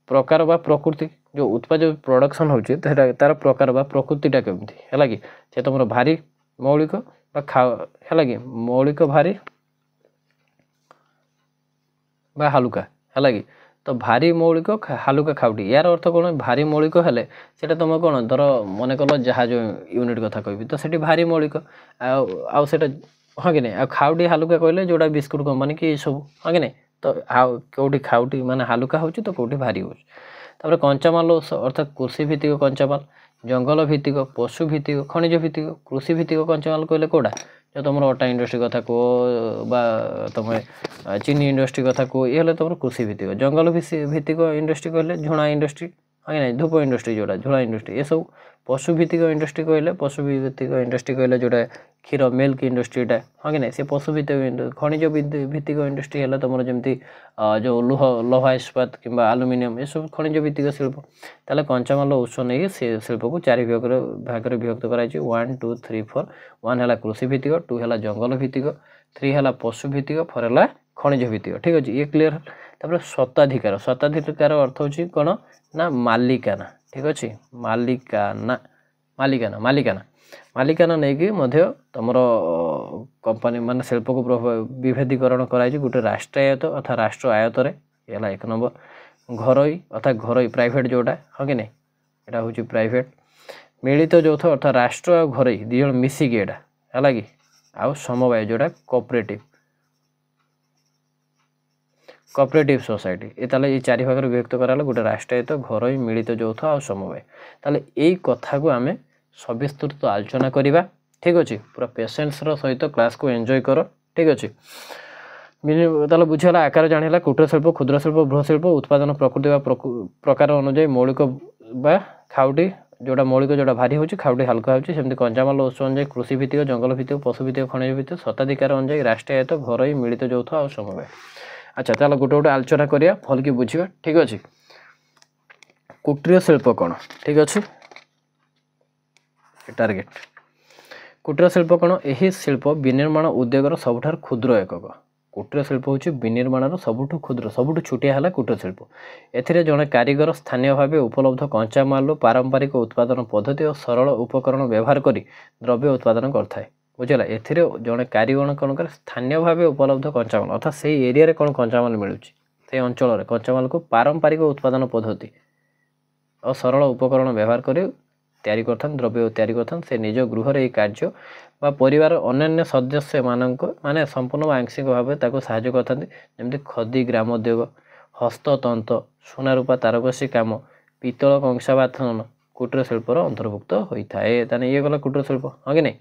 प्रकार बा प्रकृति जो उत्पाद जो प्रोडक्शन होची तार प्रकार बा प्रकृतिटा केमती है कि से तुम भारी मौलिक है कि मौलिक भारी बा हालुका है कि तो भारी मौलिक हालुका खाउटी यार अर्थ कौन भारी मौलिक हेले सेटा तुम कौन धर मन कल जहाज यूनिट कथा कहि तो सेठी भारी मौलिक आउ सेटा हाँ कि नहीं खाउटी हालुका कहले जोड़ा बिस्कुट कंपनी कि सब हाँ कि नहीं तो कौटी खाउटी माने हालुका होची तो कौटी भारी होची तापर कंचामाल अर्थात कृषि भित्तिक कंचामाल जंगल भित्तिक पशु भित्तिक खनिज भित्तिक कृषि भित्तिक कंचामाल कहले कोड़ा जो तुम अटा इंडस्ट्री कथा कह बा तुम चीनी इंडस्ट्री कथा कह ये तुम कृषि भित्तिक जंगल भित्तिक इंडस्ट्री कहले झुणा इंडस्ट्री हाँ कि नहीं धूप इंडस्ट्री जोड़ा झोला इंडस्ट्री ये सब पशुभित्तिक इंडस्ट्री कहले पशुभित्तिक इंडस्ट्री कहले जोटा क्षीर मिल्क इंडस्ट्रीटा हाँ कि नहीं से पशुभित्तिक खनिज भित्तिक इंडस्ट्री है तुम जमी जो लोहा इस्पात कि आलुमिनियम ये सब खनिज भित्तिक शिल्प ताले कंचामाल उत्स नहीं से शिल्प को चारि भाग विभक्त कराई 1 2 3 4 1 है कृषि भित्तिक 2 है जंगल भित्तिक 3 है पशु भित्तिक 4 है खनिज भित्तिक ठीक अच्छे ये क्लीयर तापर स्वत्वाधिकार अर्थ होची कौन ना मालिकाना ठीक अच्छे मालिकाना नहीं कि तुम कंपनी मान शिल्प को विभेदीकरण कराई गोटे राष्ट्रायत अर्थात राष्ट्र आयत है एक नंबर घरोई अर्थात घरोई प्राइवेट जोटा हाँ कि नहीं यहाँ हूँ प्राइवेट मिलित यौथ अर्थात राष्ट्र आ घरोई दी जन मिसिकी यहाँ है कि आउ समवाय जोटा कोऑपरेटिव सोसाइटी ये ताले ये चारि भाग विभक्त कराला गोटे राष्ट्रायत घरोई मिलित यौथ आ समवाय ताले यही कथा को आमे सविस्तृत आलोचना करिबा ठीक अच्छे पूरा पेशेंस सहित क्लास को एंजॉय कर ठीक अच्छे ताले बुझीगला आकार जानिला कुटीर शिल्प क्षुद्र शिल्प बृहत शिल्प उत्पादन प्रकृति व प्रकार अनुଯାयी मौलिक बा खाउटी जोटा मौलिक जोटा भारी होची खाउटी हल्का होची सेमती कंचामाल उत्स अनुଯାयी कृषि भित्तिक जंगल भित्तिक पशु भित्तिक खनिज भित्तिक स्वत्वाधिकार अनुଯାयी राष्ट्रायत घरोई मिलित यौथ आ समवाय अच्छा चलो गोटे गोटे आलोचना करिया भल कि बुझिबा ठीक अच्छे कुटीर शिल्प कौन ठीक अच्छे टार्गेट कुटीर शिल्प कौन यही शिल्प विनिर्माण उद्योगर सबुठार क्षुद्र एकक कुटीर शिल्प हूँ विनिर्माण सबुठु क्षुद्र सबुठु छुटिया है कुटीर शिल्प एथिरे जड़े कारीगर स्थानीय भाव उपलब्ध कंचामाल पारंपरिक उत्पादन पद्धति और सरल उपकरण व्यवहार करी द्रव्य उत्पादन करथाए बुझेगा एथिरे जड़े कारीगर कौन करे स्थानीय भाव उपलब्ध कंचामाल अर्थात से एरिया कौन कंचामाल मिलूँ से अंचल कंचामाल को पारंपरिक उत्पादन पद्धति और सरल उपकरण व्यवहार कर तैयारी करथान द्रव्य तैयारी करथान से निज गृह ये कार्य बा परिवार अन्य सदस्य माने संपूर्ण आंशिक भाव ताको साहाय्य करथान जमती खदी ग्रामोद्योग हस्ततंत्र सोनारूपा तारकसी काम पितल कंसा बाथन कुटीर शिल्पर अंतर्भुक्त होता है ताने ये गला कुटीर शिल्प हाँ कि नहीं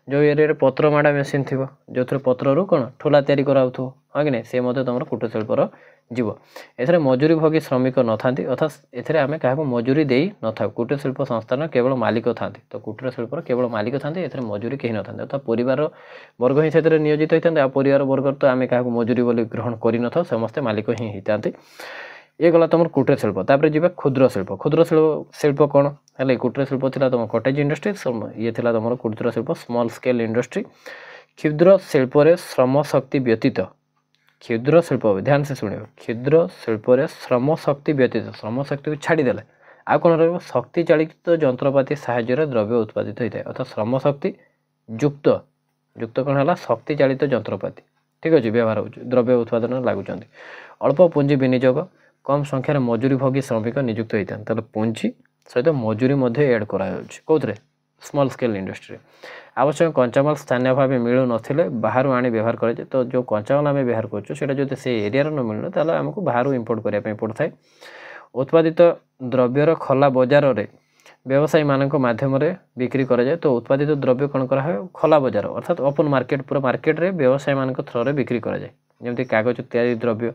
जो एरिया पत्र माड़ा मेसीन थी जो थे पत्रु कौन ठोला तैयारी कराउथो हाँ कि नहीं से तुम कुटीर शिल्पर जीव एथरे मजूरी भोगी श्रमिक न था अर्थात एथरे आमे क्या मजूरी दे न था कुटीर शिल्प संस्थान केवल मालिक था तो कुटीर शिल्पर केवल मालिक था एथरे मजूरी कहीं न था अर्थात परिवार वर्ग ही से नियोजित होता परिवार वर्ग तो आम क्या मजूरी बोली ग्रहण कर न था समस्ते मालिक ही होता ये गला तुम कुटीर शिल्प तापर जी क्षुद्र शिल्प कौन है कुटीर शिल्प थी तुम कटेज इंडस्ट्री ये थी तुम कुटीर शिल्प स्मॉल स्केल इंडस्ट्री क्षुद्र शिल्प श्रम शक्ति व्यतीत क्षुद्र शिल्प ध्यान से शुणे क्षुद्र शिल्प श्रम शक्ति व्यतीत श्रम शक्ति को छाड़देले आ कौन रहा शक्ति चालित जंत्रपाति साहाय्य द्रव्य उत्पादित होता है अर्थात श्रम शक्ति युक्त युक्त कौन है शक्ति चालित जंत्रपाति ठीक अच्छे व्यवहार हो द्रव्य उत्पादन लगुच अल्प पुंजी विनियोग कम संख्यार मजूरी भोगी श्रमिक नियुक्त होता है ताले पुंजी सहित मजूरी एड कौन स्मॉल स्केल इंडस्ट्री आवश्यक कंचामाल स्थानीय भाव मिलू नथिले बाहर आनी व्यवहार करे तो जो कंचामाल आम व्यवहार कर से एरिया न मिलूना ताले आमको बाहर इंपोर्ट करने पड़ता है उत्पादित द्रव्यर खला बजार में व्यवसायी मानक माध्यम बिक्री कराए तो उत्पादित द्रव्य कौन कराए खला बजार अर्थात ओपन मार्केट पूरा मार्केट रे व्यवसायी मानक थ्रो बिक्री कराए जमी कागज तैयारी द्रव्य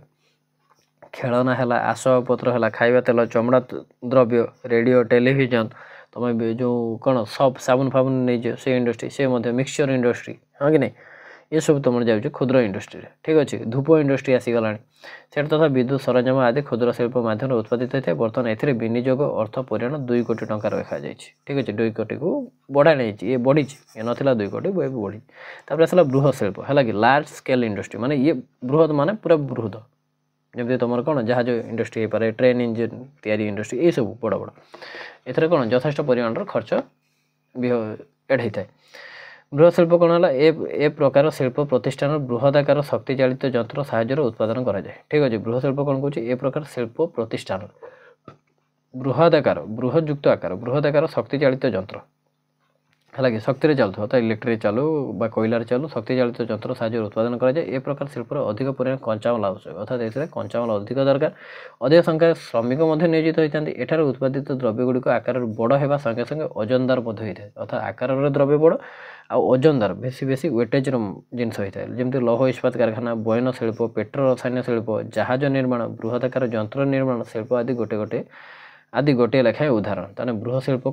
खेलना है आसबाबपत्र है खाଇବା तेल चमड़ा द्रव्य रेडियो टेलीविजन तुम जो कौन सब साबुन फाबुन नहीं से इंडस्ट्री से मिक्सचर इंडस्ट्री हाँ कि नहीं ये सब तुम जाऊँ क्षुद्र इंडस्ट्री ठीक अच्छे धूप इंडस्ट्री आसीगला से तथा विद्युत सरंजाम आदि क्षुद्र शिल्प माध्यम उत्पादित होता है बर्तमान ए विनियोग अर्थ परिमाण 2 कोटी टंका रखा जाए ठीक अच्छे 2 कोटी को बढ़ा नहीं ये बढ़ी ये नाला 2 कोटी बढ़ी तापर आसला बृहत शिल्प है कि लार्ज स्केल इंडस्ट्री माने ये बृहत माने पूरा बृहत जमी तुम कौन जहाज इंडस्ट्री हो पारे ट्रेन इंजिन तैयारी इंडस्ट्री ये सब बड़ बड़ एथरे कौन यथेष्ट परिमाण खर्च एड होता है बृहत शिल्प कौन है ए प्रकार शिल्प प्रतिष्ठान बृहदाकार शक्ति चालित यंत्र साहाय्य उत्पादन कराए ठीक अच्छे बृहत शिल्प कौन कौन ए प्रकार शिल्प प्रतिष्ठान बृहदाकार बृहयुक्त आकार बृहदाकार शक्ति चालित यंत्र है कि शक्ति चलता अर्थात इलेक्ट्रिक चालू बा कोयलार चालू शक्ति चालित यंत्र साहाय्य उत्पादन कराए ए प्रकार शिल्पर अधिक परिमाण कंचामाल आवश्यक अर्थात ए कंचामाल अधिक दरकार अधिक संख्यार श्रमिक नियोजित होता है एठार उत्पादित द्रव्य गुड़िक आकार बड़ होगा संगे संगे ओजनदार होता है अर्थात आकार द्रव्य बड़ आ ओजनदार बेसी बेसी वेटेज जिनस होता है जमी लौह इस्पात कारखाना बयन शिल्प पेट्रो रसायन शिल्प जहाज निर्माण बृहदाकार यंत्र निर्माण शिल्प आदि गोटे गोटे आदि गोटे लेखाएं उदाहरण ताने बृह शिल्प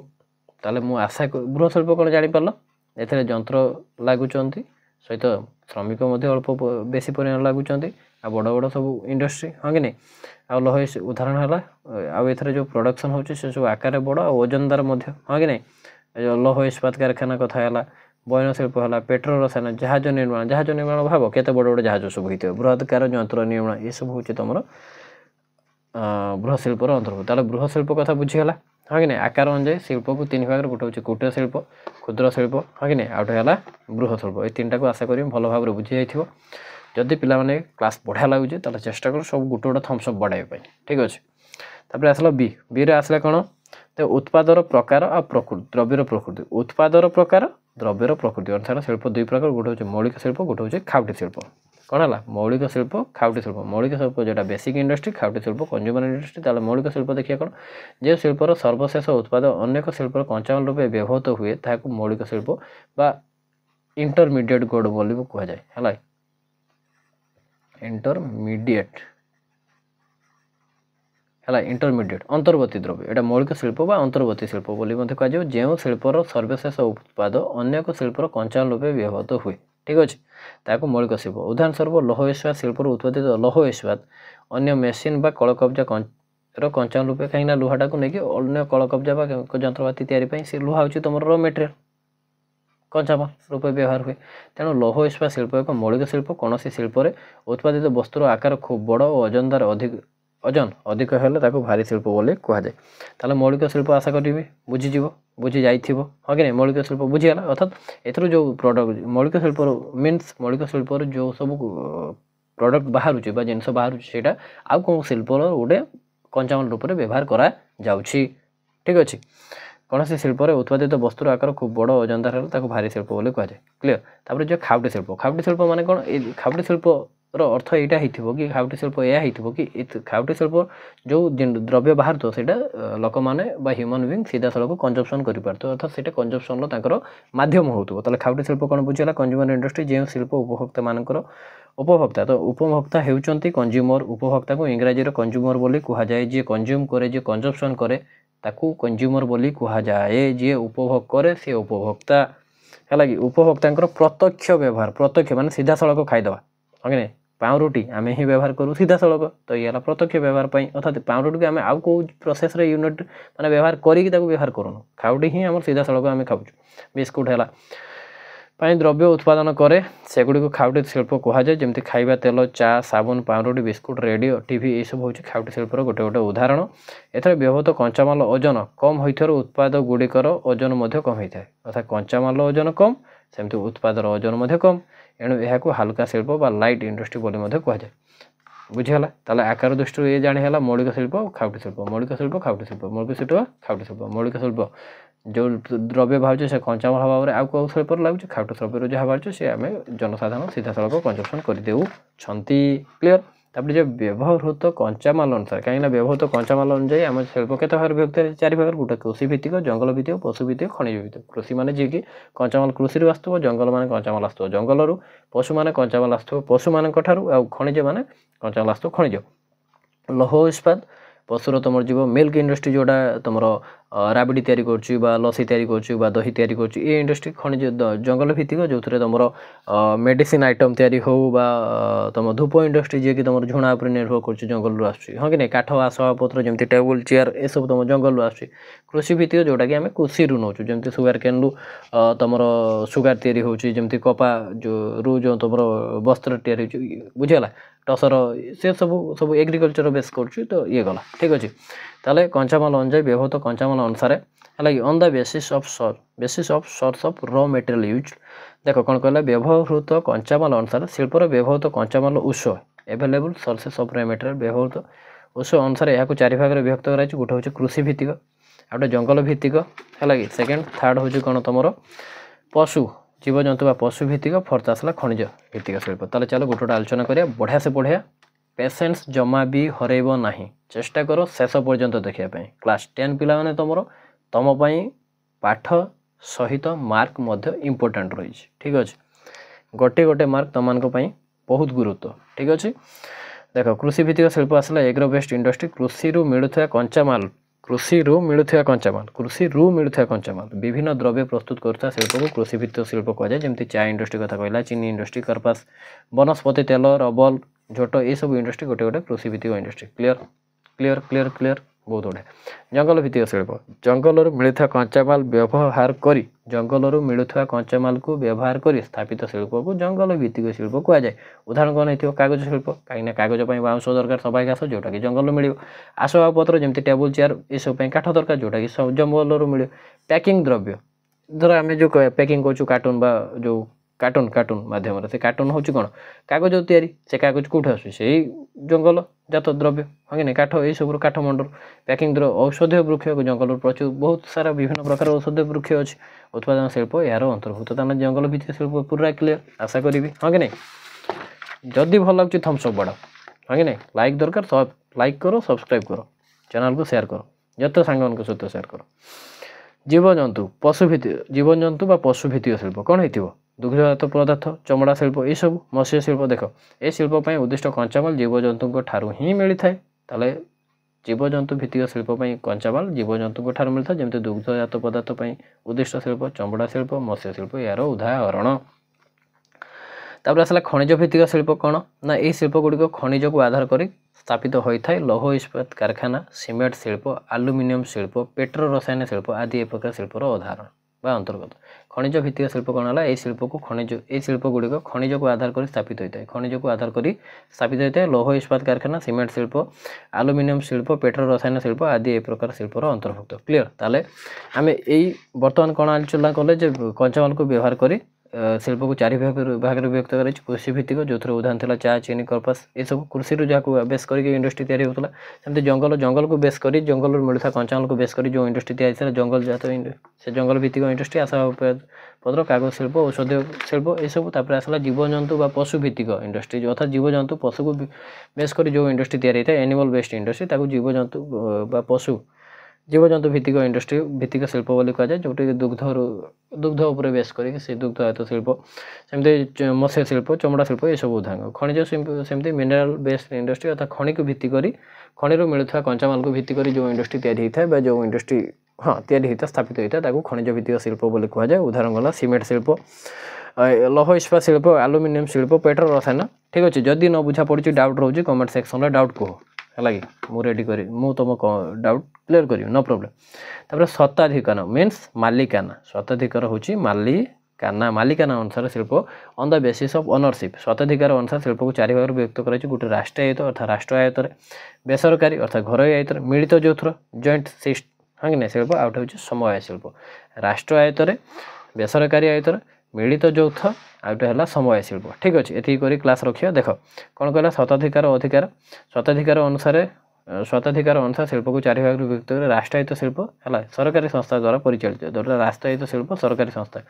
ताले मु आशा बृह शिल्प कोन जानि परलो एथरे यंत्र लागुचंती सहित श्रमिक मध्य अल्प बेसी परिमाण लागुचंती आ बड़ बड़ सब इंडस्ट्री हाँ कि नहीं आ लौह उदाहरण है आउ एथरे जो प्रोडक्शन होची से सब आकार बड़ आ ओजनदार मध्य हाँ कि नहीं लौह इस्पात कारखाना कथा है बयन शिल्प है पेट्रोल रसायन जहाज निर्माण भाव केते बड़ बड़ जहाज सब होते बृहत्कार यंत्र निर्माण ये सब हूँ तुम बृह शिल्पर अंतर्भुक्त ताले बृह शिल्प कथा बुझीगला हाँ कि नहीं आकार अनुजाई शिल्प को तीन भाग गोटे हूँ कुटीर शिल्प क्षुद्र शिल्प हाँ कि नहीं आउटे है बृह शिल्प ये तीन टाक आशा करी भल भाव बुझी जाइए जदि पिलाने क्लास बढ़िया लगुचे ताले चेष्टा कर सब गोटे गोटे थम्सअप बढ़ाई ठीक अच्छे तापर आसला बी रे आसला कौन तो उत्पादर प्रकार आ प्रकृति द्रव्यर प्रकृति उत्पादर प्रकार द्रव्यर प्रकृति अनुसार शिल्प दुई प्रकार गोटे हूँ मौलिक शिल्प गोटे हूँ खाउटी शिल्प कौन है मौलिक शिल्प खाउटी शिल्प मौलिक शिल्प जोटा बेसिक इंडस्ट्री खाउटी शिल्प कंज्यूमर इंडस्ट्री ताले मौलिक शिल्प देखिए कौन जो शिल्पर सर्वशेष उत्पाद अनेक शिल्पर कंचामाल रूपे व्यवहृत हुए ताकू मौलिक शिल्प बा इंटरमीडिएट गुड बोली कह जाए है इंटरमीडिएट है इंटरमीडिएट अंतर्वर्ती द्रव्य एटा मौलिक शिल्प बा अंतर्वर्ती शिल्प बोली कह जाए जो शिल्पर सर्वशेष उत्पाद अनेक शिल्पर कंचामाल रूपे व्यवहृत हुए ठीक अच्छे ताकू मौलिक शिल्प उदाहरण स्वरूप लौह इस्पात शिल्पर उत्पादित लौह इस्पात अन्य मेसीन बा कल कब्जा कंचामाल रूपे कहीं लुहाटा को लेकिन अन्य कल कब्जा यंत्रपाति तैयारी से लुहा हूँ तुम र मेटेरियल कंचामाल रूपे व्यवहार हुए तेणु लौह इस्पात शिल्प एक मौलिक शिल्प कौन शिल्प उत्पादित वस्तुर आकार खूब बड़ और ओजनदार ओजन अधिक है भारी शिल्प बोली कहुए ताले मौलिक शिल्प आशा करी बुझीज बुझी जाइए हाँ कि नहीं मौलिक शिल्प बुझीगला अर्थात एथर जो प्रोडक्ट मौलिक शिल्प मीन्स मौलिक शिल्प जो सब प्रोडक्ट बाहर जिनस बाहर से आउ कौन शिल्पर गोटे कंचामाल रूप से व्यवहार करा जाउछि ठीक अच्छे कौन से शिल्प उत्पादित वस्तुर आकार खूब बड़ ओजनदार है भारी शिल्प बोली कहुए क्लीयर तापर जो खाउटी शिल्प माने कौन खाउटी शिल्प अर्थ यहाँ हो कि खाउटी शिल्प यह हो कि खाउटी शिल्प जो द्रव्य बाहर तो सेटा लोक मैंने ह्यूमन बीइंग सीधा सड़क कंजम्पशन कर पारत अर्थात से कंजम्पशन तांकर माध्यम होतुव ताले खाउटी शिल्प कौन बुझीगला कंज्यूमर इंडस्ट्री जो शिल्प उपभोक्ता मानकर उपभोक्ता तो उपभोक्ता होउचंती कंज्यूमर उपभोक्ता को इंग्राजी कंज्यूमर बोली कह जाए जी कंज्यूम करे जी कंजम्पशन करे ताकू कंज्यूमर बोली कह जाए जी उपभोग करे सी उपभोक्ता है कि उपभोक्ता प्रत्यक्ष व्यवहार प्रत्यक्ष माने सीधा सड़क खाईदवा हाँ पाउरुटी आम ही व्यवहार करूँ सीधा सड़क तो ये प्रत्यक्ष व्यवहार अर्थात पाउरुटी को आम आउ कौ प्रोसेस यूनिट माने व्यवहार करी व्यवहार करूँ खाउटी ही आम सीधा सड़क आम खाऊँ बिस्कुट है द्रव्य उत्पादन करे सेगुड़ी खाउटी शिल्प कहुए जमी खाଇବା तेल चा साबुन पाउरुटी बिस्कुट रेडियो टीवी ये सब हूँ खाउटी शिल्पर गोटे गोटे उदाहरण एथर व्यवहृत कंचामाल ओजन कम होइथार उत्पाद गुड़िकर ओजन कम होता है अर्थात कंचामाल ओजन कम सेमती उत्पादर ओजन कम एणु यह हल्का शिल्प बा लाइट इंडस्ट्री बोली कहुए बुझीगला ताले आकार दृष्टि ये जानीगला मौलिक शिल्प खाउटी शिल्प मौलिक शिल्प खाउटी शिल्प मौलिक शिल्प खाउटी शिल्प मौलिक शिल्प जो द्रव्य बाहर से कंचामाल भाव में आउ कौ शिल्प लगुच खाउटी शिल्प जहाँ बाहर से आम जनसाधारण सीधा सड़क कंजम्पशन करदेउछंती क्लीयर तापर जो व्यवहृत कंचामाल अनुसार कहीं व्यवहृत कंचामाल अनुजाई आम शिल्प केते भाग विभक्त चारि भाग गोटे कृषि भित्तिक जंगल भित्तिक पशु भित्तिक खनिज भित्तिक कृषि माने जी कि कंचामाल कृषि आसुव जंगल माने कंचामाल आसुव जंगल पशु माने कंचामाल आसुव पशु मान खनिज माने कंचामाल आसुव खनिज लौह इस्पात पशुर तुम जीव मिल्क इंडस्ट्री जोटा तुम राबिडी तैयारी करछि बा लसी तैयारी करछि बा दही तैयारी करछि ये इंडस्ट्री खनिज जंगल भित्तिक जो तुम मेडिसिन आइटम तैयारी हो बा तुम धूप इंडस्ट्री जी कि तुम झुणा उपर निर्भर कर जंगल आसुछि हाँ कि नहीं काठ आसबाबपत्र जमी टेबुल चेयर ये सब तुम जंगल आसुछि कृषि भित्तिक जोटा कि आम कृषि रु नौचु जमी सुगार केन रु तुम सुगार तैयारी होछि जमी कपा जो तुम वस्त्र तैयारी बुझीगला टसर से सब एग्रीकल्चर बेस कर तो ये गला ठीक अच्छे ताले कंचामाल अनुजाई व्यवहृत कंचामाल अनुसार है on the basis of source of raw material use देख कौन कहला व्यवहृत कंचामाल अनुसार शिल्पर व्यवहृत कंचामाल उत्स available sources of raw material व्यवहृत उत्स अनुसार यहाँ चारि भाग विभक्त कराई गोटे हूँ कृषि भित्तिक आ गोटे जंगल भित्तिक है कि सेकेंड थर्ड हूँ कौन तुम पशु जीवजंतु बा पशु भित्तिक फोर्थ आसला खनिज भित्तिक शिल्प ताले चलो गोटे गोटे आलोचना करिया बढ़िया से बढ़िया पेशेंस जमा भी हरैब नाही चेष्टा करो शेष पर्यंत देखापी क्लास 10 पिला माने तुम पाठ सहित मार्क मध्य इंपोर्टेंट रही ठीक अच्छे गोटे गोटे मार्क तुम बहुत गुरुत्व ठीक अच्छे देख कृषि भित्तिक शिल्प आसला एग्रो बेस्ट इंडस्ट्री कृषि मिलुवा कंचामाल कृषि मिलुवा कंचामाल कृषि मिलुवा कंचामाल विभिन्न द्रव्य प्रस्तुत करुवा शिल्प को कृषिभित्तिक शिल्प कहुए जमी चा इंडस्ट्री कथा कहला चीनी इंडस्ट्री कार्पास वनस्पति तेल रबल झोट ये सब इंडस्ट्री गोटे गोटे कृषिभित्तिक industry clear clear clear clear बहुत बढ़िया जंगल भित्तिक शिल्प जंगल मिलुवा कंचामाल व्यवहार करी जंगल मिलुवा कंचामाल को व्यवहार कर स्थापित शिल्प को जंगल भित्तिक शिल्प कहुए उदाहरण कौन हो कागज शिल्प कहीं कागज बाउंश दरकार सबाई घास जोटा कि जंगल मिल आसबाबपत्र जमी टेबुल चेयर ये सब काठ दरकार जोटा कि जंगल मिल पैकिंग द्रव्य धर आम जो पैकिंग करूँ कार्टून बा जो कार्टून कार्टून माध्यम से कार्टून हूँ कौन कागज तैयारी से कागज कौट आस जंगल जात द्रव्य हाँ कि नहीं काठ ये सब काठ मंडल पैकिंग द्रव्य औषधीय वृक्ष जंगल प्रचुर बहुत सारा विभिन्न प्रकार औषधीय वृक्ष अच्छी उत्पादन शिल्प यार अंतर्भुक्त ताना जंगल भित्तिक शिल्प पूरा क्लियर आशा करी हाँ कि नहीं जदि भल लगे थम्स अप बाड़ हाँ कि नहीं लाइक दरकार लाइक करो सब्सक्राइब करो चैनल को शेयर करो जत सांग सहित शेयर करो जीवजंतु पशुभित्तिक जीवजंतु बा पशुभित्तिक शिल्प कौन हो दुग्धजात पदार्थ चमड़ा शिल्प ये सब मत्स्य शिल्प देख ए शिल्प उद्दिष्ट कंचामाल जीवजंतु ठारू ही मिलता है ताले जीवजंतु भित्तिक शिल्प कंचामाल जीवजंतु ठारू मिलता है जमी दुग्धजात पदार्थ उद्दिष्ट शिल्प चमड़ा शिल्प मत्स्य शिल्प यार उदाहरण तापर आसला खनिज भित्तिक शिल्प कौन ना ये शिल्प गुड़िक खनिज को आधार कर स्थापित होता है लौह इस्पात कारखाना सीमेंट शिल्प आलुमिनियम शिल्प पेट्रो रसायन शिल्प आदि एक प्रकार शिल्पर उदाहरण बा अंतर्गत खनिज भित्तिक शिल्प कौन है ये शिल्प को खनिज ये शिल्प गुड़िक खनिज को आधार कर स्थापित होता है खनिज को आधार कर स्थापित होता है लौह इस्पात कारखाना सीमेंट शिल्प आलुमिनियम शिल्प पेट्रो रसायन शिल्प आदि एक प्रकार शिल्पर अंतर्भुक्त क्लियर ताले आम यही बर्तमान कौन आलोचना कले कंचामाल को व्यवहार कर शिल्प को चारि भाग में व्यक्त कर कृषि भित्तिक जो थोड़ा उदाहरण था चा चीनी कर्पास ये सब कृषि जहाँ बेस कर इंडस्ट्री तैयारी होता सेमती जंगल जंगल को बेस कर जंगल मिलता कंचामाल को बेस कर जो इंडस्ट्री तैयारी जंगल जात से जंगल भित्तिक इंडस्ट्री आसबाबपत्र कागज शिल्प औषधीय शिल्प ये सब आसला जीवजंतु बा पशु भित्तिक इंडस्ट्री अर्थात जीवजंतु पशु को बेस कर जो इंडस्ट्री तैयारी होता है एनिमल बेस्ड इंडस्ट्री जीवजंतु बा पशु जीवजंतु भित्तिक इंडस्ट्री भित्तिक शिल्प बोली कहुए जोटी दुग्ध उपर बेस कर दुग्धजात शिल्प सेमती मत्स्य शिल्प चमड़ा शिल्प ये सब उदाहरण खनिज सेमती मिनराल बेस्ड इंडस्ट्री अर्थात खनि को भित्ति कर खनि मिलुवा कंचामाल को भित्ति कर जो इंडस्ट्री तैयारी होता है जो इंडस्ट्री हाँ तैयारी होता स्थापित होता है खनिज भित्तिक शिल्प बोली कहुए उदाहरण गला सीमेंट शिल्प लौह इस्पात शिल्प आलुमिनियम शिल्प पेट्रो रसायन ठीक अच्छे जदि न बुझा पड़ी डाउट रोचे कमेंट सेक्शन में डाउट कह है मु रेडी करी मु तुम डाउट क्लियर करी नो प्रॉब्लम तापर सत्ताधिकार मीन्स मालिकाना सत्ताधिकार होची मालिकाना अनुसार शिल्प on the basis of ownership सत्ताधिकार अनुसार शिल्प को चारि भाग व्यक्त कर गोटे राष्ट्रीय आयत अर्थात राष्ट्र आयत बेसरकारी अर्थात घर आयत मिलित जोथर जॉइंट सिस्ट हाँ कि नहीं शिल्प आउट हो समवाय शिल्प राष्ट्र आयत बेसरकारी आयत मिलित यौथ आउटा है समवाय शिल्प ठीक अच्छे ये करी क्लास रखिए देख कौन कहला स्वताधिकार अधिकार स्वताधिकार अनुसार शिल्प को चारि भाग व्यक्त कर राष्ट्रायत्त शिल्प है सरकारी संस्था द्वारा परिचालित जोटा राष्ट्रायत्त शिल्प सरकारी संस्था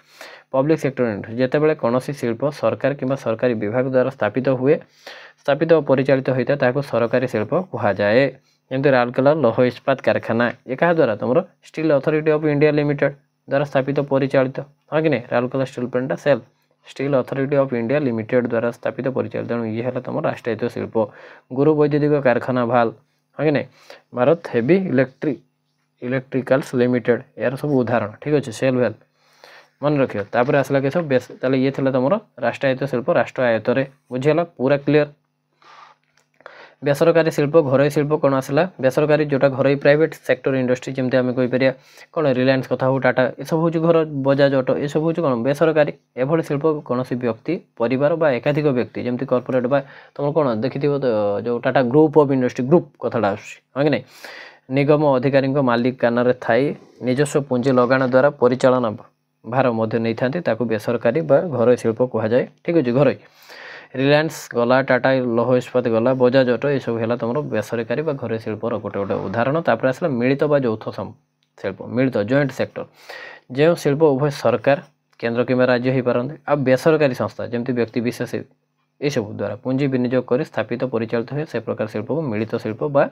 पब्लिक सेक्टर इंडस्ट्री जितेबाला कौन शिल्प सरकार किंवा सरकारी विभाग द्वारा स्थापित और परिचालित होता है सरकारी शिल्प कहुए जमी राउरकेला लौह इस्पात कारखाना ये क्या द्वारा तुम steel authority of India limited द्वारा स्थापित परिचालित हाँ कि नहीं Rourkela steel plant SAIL steel authority of India limited द्वारा स्थापित परिचालित तेणु ये है तुम राष्ट्रायत्त शिल्प गुरु वैद्युतिक कारखाना भाल हाँ कि नहीं भारत हेवी इलेक्ट्रिकल्स लिमिटेड यार सब उदाहरण ठीक अच्छे सेल वेल मन रखियो तापर आसला कि सब बेस ताले ये थिला तुम राष्ट्रायत्त शिल्प राष्ट्र आयतरे बुझीगला पूरा क्लियर बेसरकारी शिल्प घरोई शिल्प कौन आसला बेसरकारी जोटा घरोई प्राइवेट सेक्टर इंडस्ट्री जमी आम कहीपर कौन रिलायंस कथा हो टाटा ये सब हूँ घर बजाज ऑटो ये सब हूँ कौन बेसरकारी एभली शिल्प कौन व्यक्ति परिवार बा एकाधिक व्यक्ति जमी कॉर्पोरेट बा तुम कौन देखि जो Tata group of industry group कथाटा हाँ कि नहीं निगम अधिकारी मालिकाना थाई निजस्व पुंजी लगाण द्वारा परिचालना भार मध्य नहीं था बेसरकारी बा घरोई शिल्प कहुए ठीक अच्छे घरोई रिलायंस गला टाटा लौह इस्पात गला बजाज ऑटो ये सब है तुम बेसरकारी बा घरोई शिल्पर गोटे गोटे उदाहरण तापर आसला मिलित बा यौथ शिल्प मिलित जॉइंट सेक्टर जो शिल्प उभय सरकार केंद्र किंवा राज्य हो पारती आ बेसरकारी संस्था जमी व्यक्ति विशेष ये सब द्वारा पुंजी विनियोग कर स्थापित परिचालित हुए से प्रकार शिल्प को मिलित शिल्प बा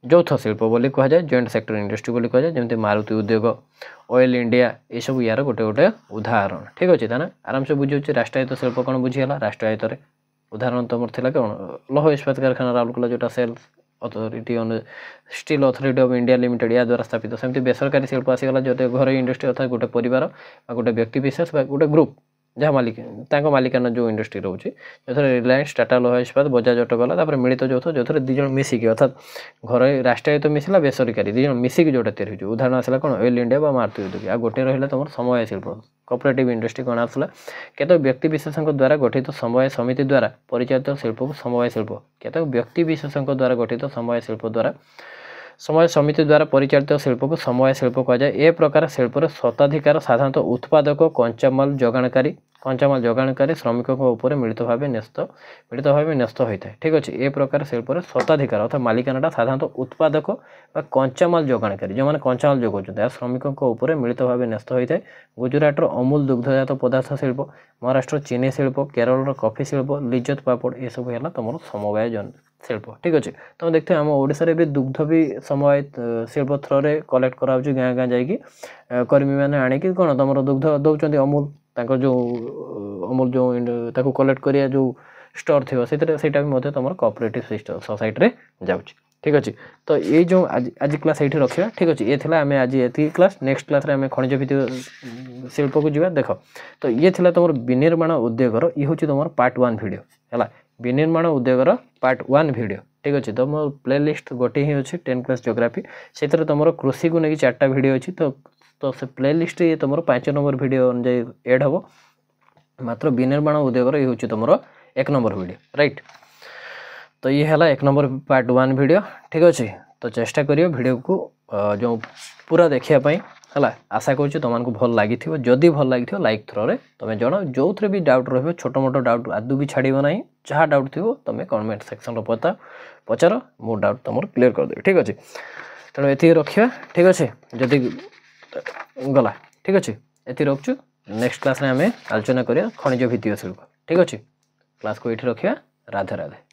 यौथ शिल्प बोली कहुए जॉइंट सेक्टर इंडस्ट्री बोली कहुए जमी मारुति उद्योग ऑयल इंडिया ये सब यार गोटे गोटे उदाहरण ठीक अच्छे ताना आराम से बुझे राष्ट्रायत्त शिल्प कौन बुझीगला राष्ट्रायत्त उदाहरण तुम थी कौन लौह इस्पात कारखाना राउरकेला जोटा SAIL authority steel authority of India limited या द्वारा स्थापित सेमती बेसरकारी शिल्प आसीगला जो घर इंडस्ट्री अर्थात गोटे परिवार गोटे व्यक्ति विशेष गोटे ग्रुप जहाँ मालिकाना जो इंडस्ट्री रोचे जो रिलायंस टाटा लोहा इस्पात बजाज ऑटो गला मिलित जो जो दुई जन मिसिक अर्थात घर राष्ट्रीय तो मिसला बेसरकारी दुई जन मिसिक जो तैयारी हो उदाहरण आसला कौन ऑयल इंडिया मारुति उद्योग आ गोटे रहा तुम समवाय शिल्प कोऑपरेटिव इंडस्ट्री कौन आसला केत व्यक्ति विशेषों द्वारा गठित समवाय समिति द्वारा परिचालित शिल्प को समवाय शिल्प केत व्यक्ति विशेषों द्वारा गठित समवाय शिल्प द्वारा समवाय समिति द्वारा परिचालित शिल्प को समवाय शिल्प कहुए। ए प्रकार शिल्प स्वताधिकार साधारणतः उत्पादक कंचामाल जोगाणकारी श्रमिकों उपर मिलित भाव न्यस्त होता है। ठीक अच्छे ए प्रकार शिल्प स्वताधिकार अर्थात मालिकाना साधारणतः उत्पादक कंचामाल जोगाणकारी जो मैंने कंचामाल जोगाऊँ श्रमिकों उपर मिलित भाव न्यस्त होता है। गुजरात अमूल दुग्धजात पदार्थ शिल्प, महाराष्ट्र चीनी शिल्प, केरल कॉफी शिल्प, लिज्जत पापड़ ये सब है तुम समवाय शिल्प। ठीक अच्छे तुम देखते आम ओडिशा भी दुग्ध भी समवाय शिल्प थ्रे कलेक्ट कराऊँ गाँ गाँ जा कर्मी मैंने आणिकी कौन तुम दुग्ध दौरान अमूल जो अमूल जो कलेक्ट करिया जो स्टोर थी से तुम कोऑपरेटिव सिस्टम सोसाइटी रे जाऊँगी। ठीक अच्छे तो ये जो आज क्लास ये रखा। ठीक अच्छे ये आम आज ये क्लास नेक्स्ट क्लास रे आम खनिज भित्तिक शिल्प को जीवा देख तो ये तुम विनिर्माण उद्योगर ये हूँ तुम पार्ट 1 वीडियो है विनिर्माण उद्योगर पार्ट 1 वीडियो। ठीक अच्छे तो मो प्ले लिस्ट गोटे ही अच्छे 10 क्लास जियोग्राफी से तुम कृषि को लेकिन 4टा वीडियो अच्छी तो से प्ले लिस्ट ये तुम 5 नंबर वीडियो अनुजाई एड हम मात्र विनिर्माण उद्योगर ये हूँ तुम 1 नंबर वीडियो राइट। तो ये है 1 नंबर पार्ट 1 वीडियो। ठीक अच्छे तो चेष्टा करियो वीडियो को जो पूरा देखापी है आशा करूँ तुमको भल लगी जदि भल लगी लाइक थ्रो तुम जन जो थे भी डाउट रो छोट मोट डाउट आदू भी छाड़ब ना जहाँ डाउट थी तुम कमेंट सेक्शन पचार मो डाउट तुम क्लीयर करदेवी। ठीक अच्छे तेणु ये रखा। ठीक अच्छे जदि गला ठीक अच्छे ये रखु नेक्स्ट क्लास में आम आलोचना करिया खनिज भित्तिक शिल्प। ठीक अच्छे क्लास को ये रखा। राधे राधे।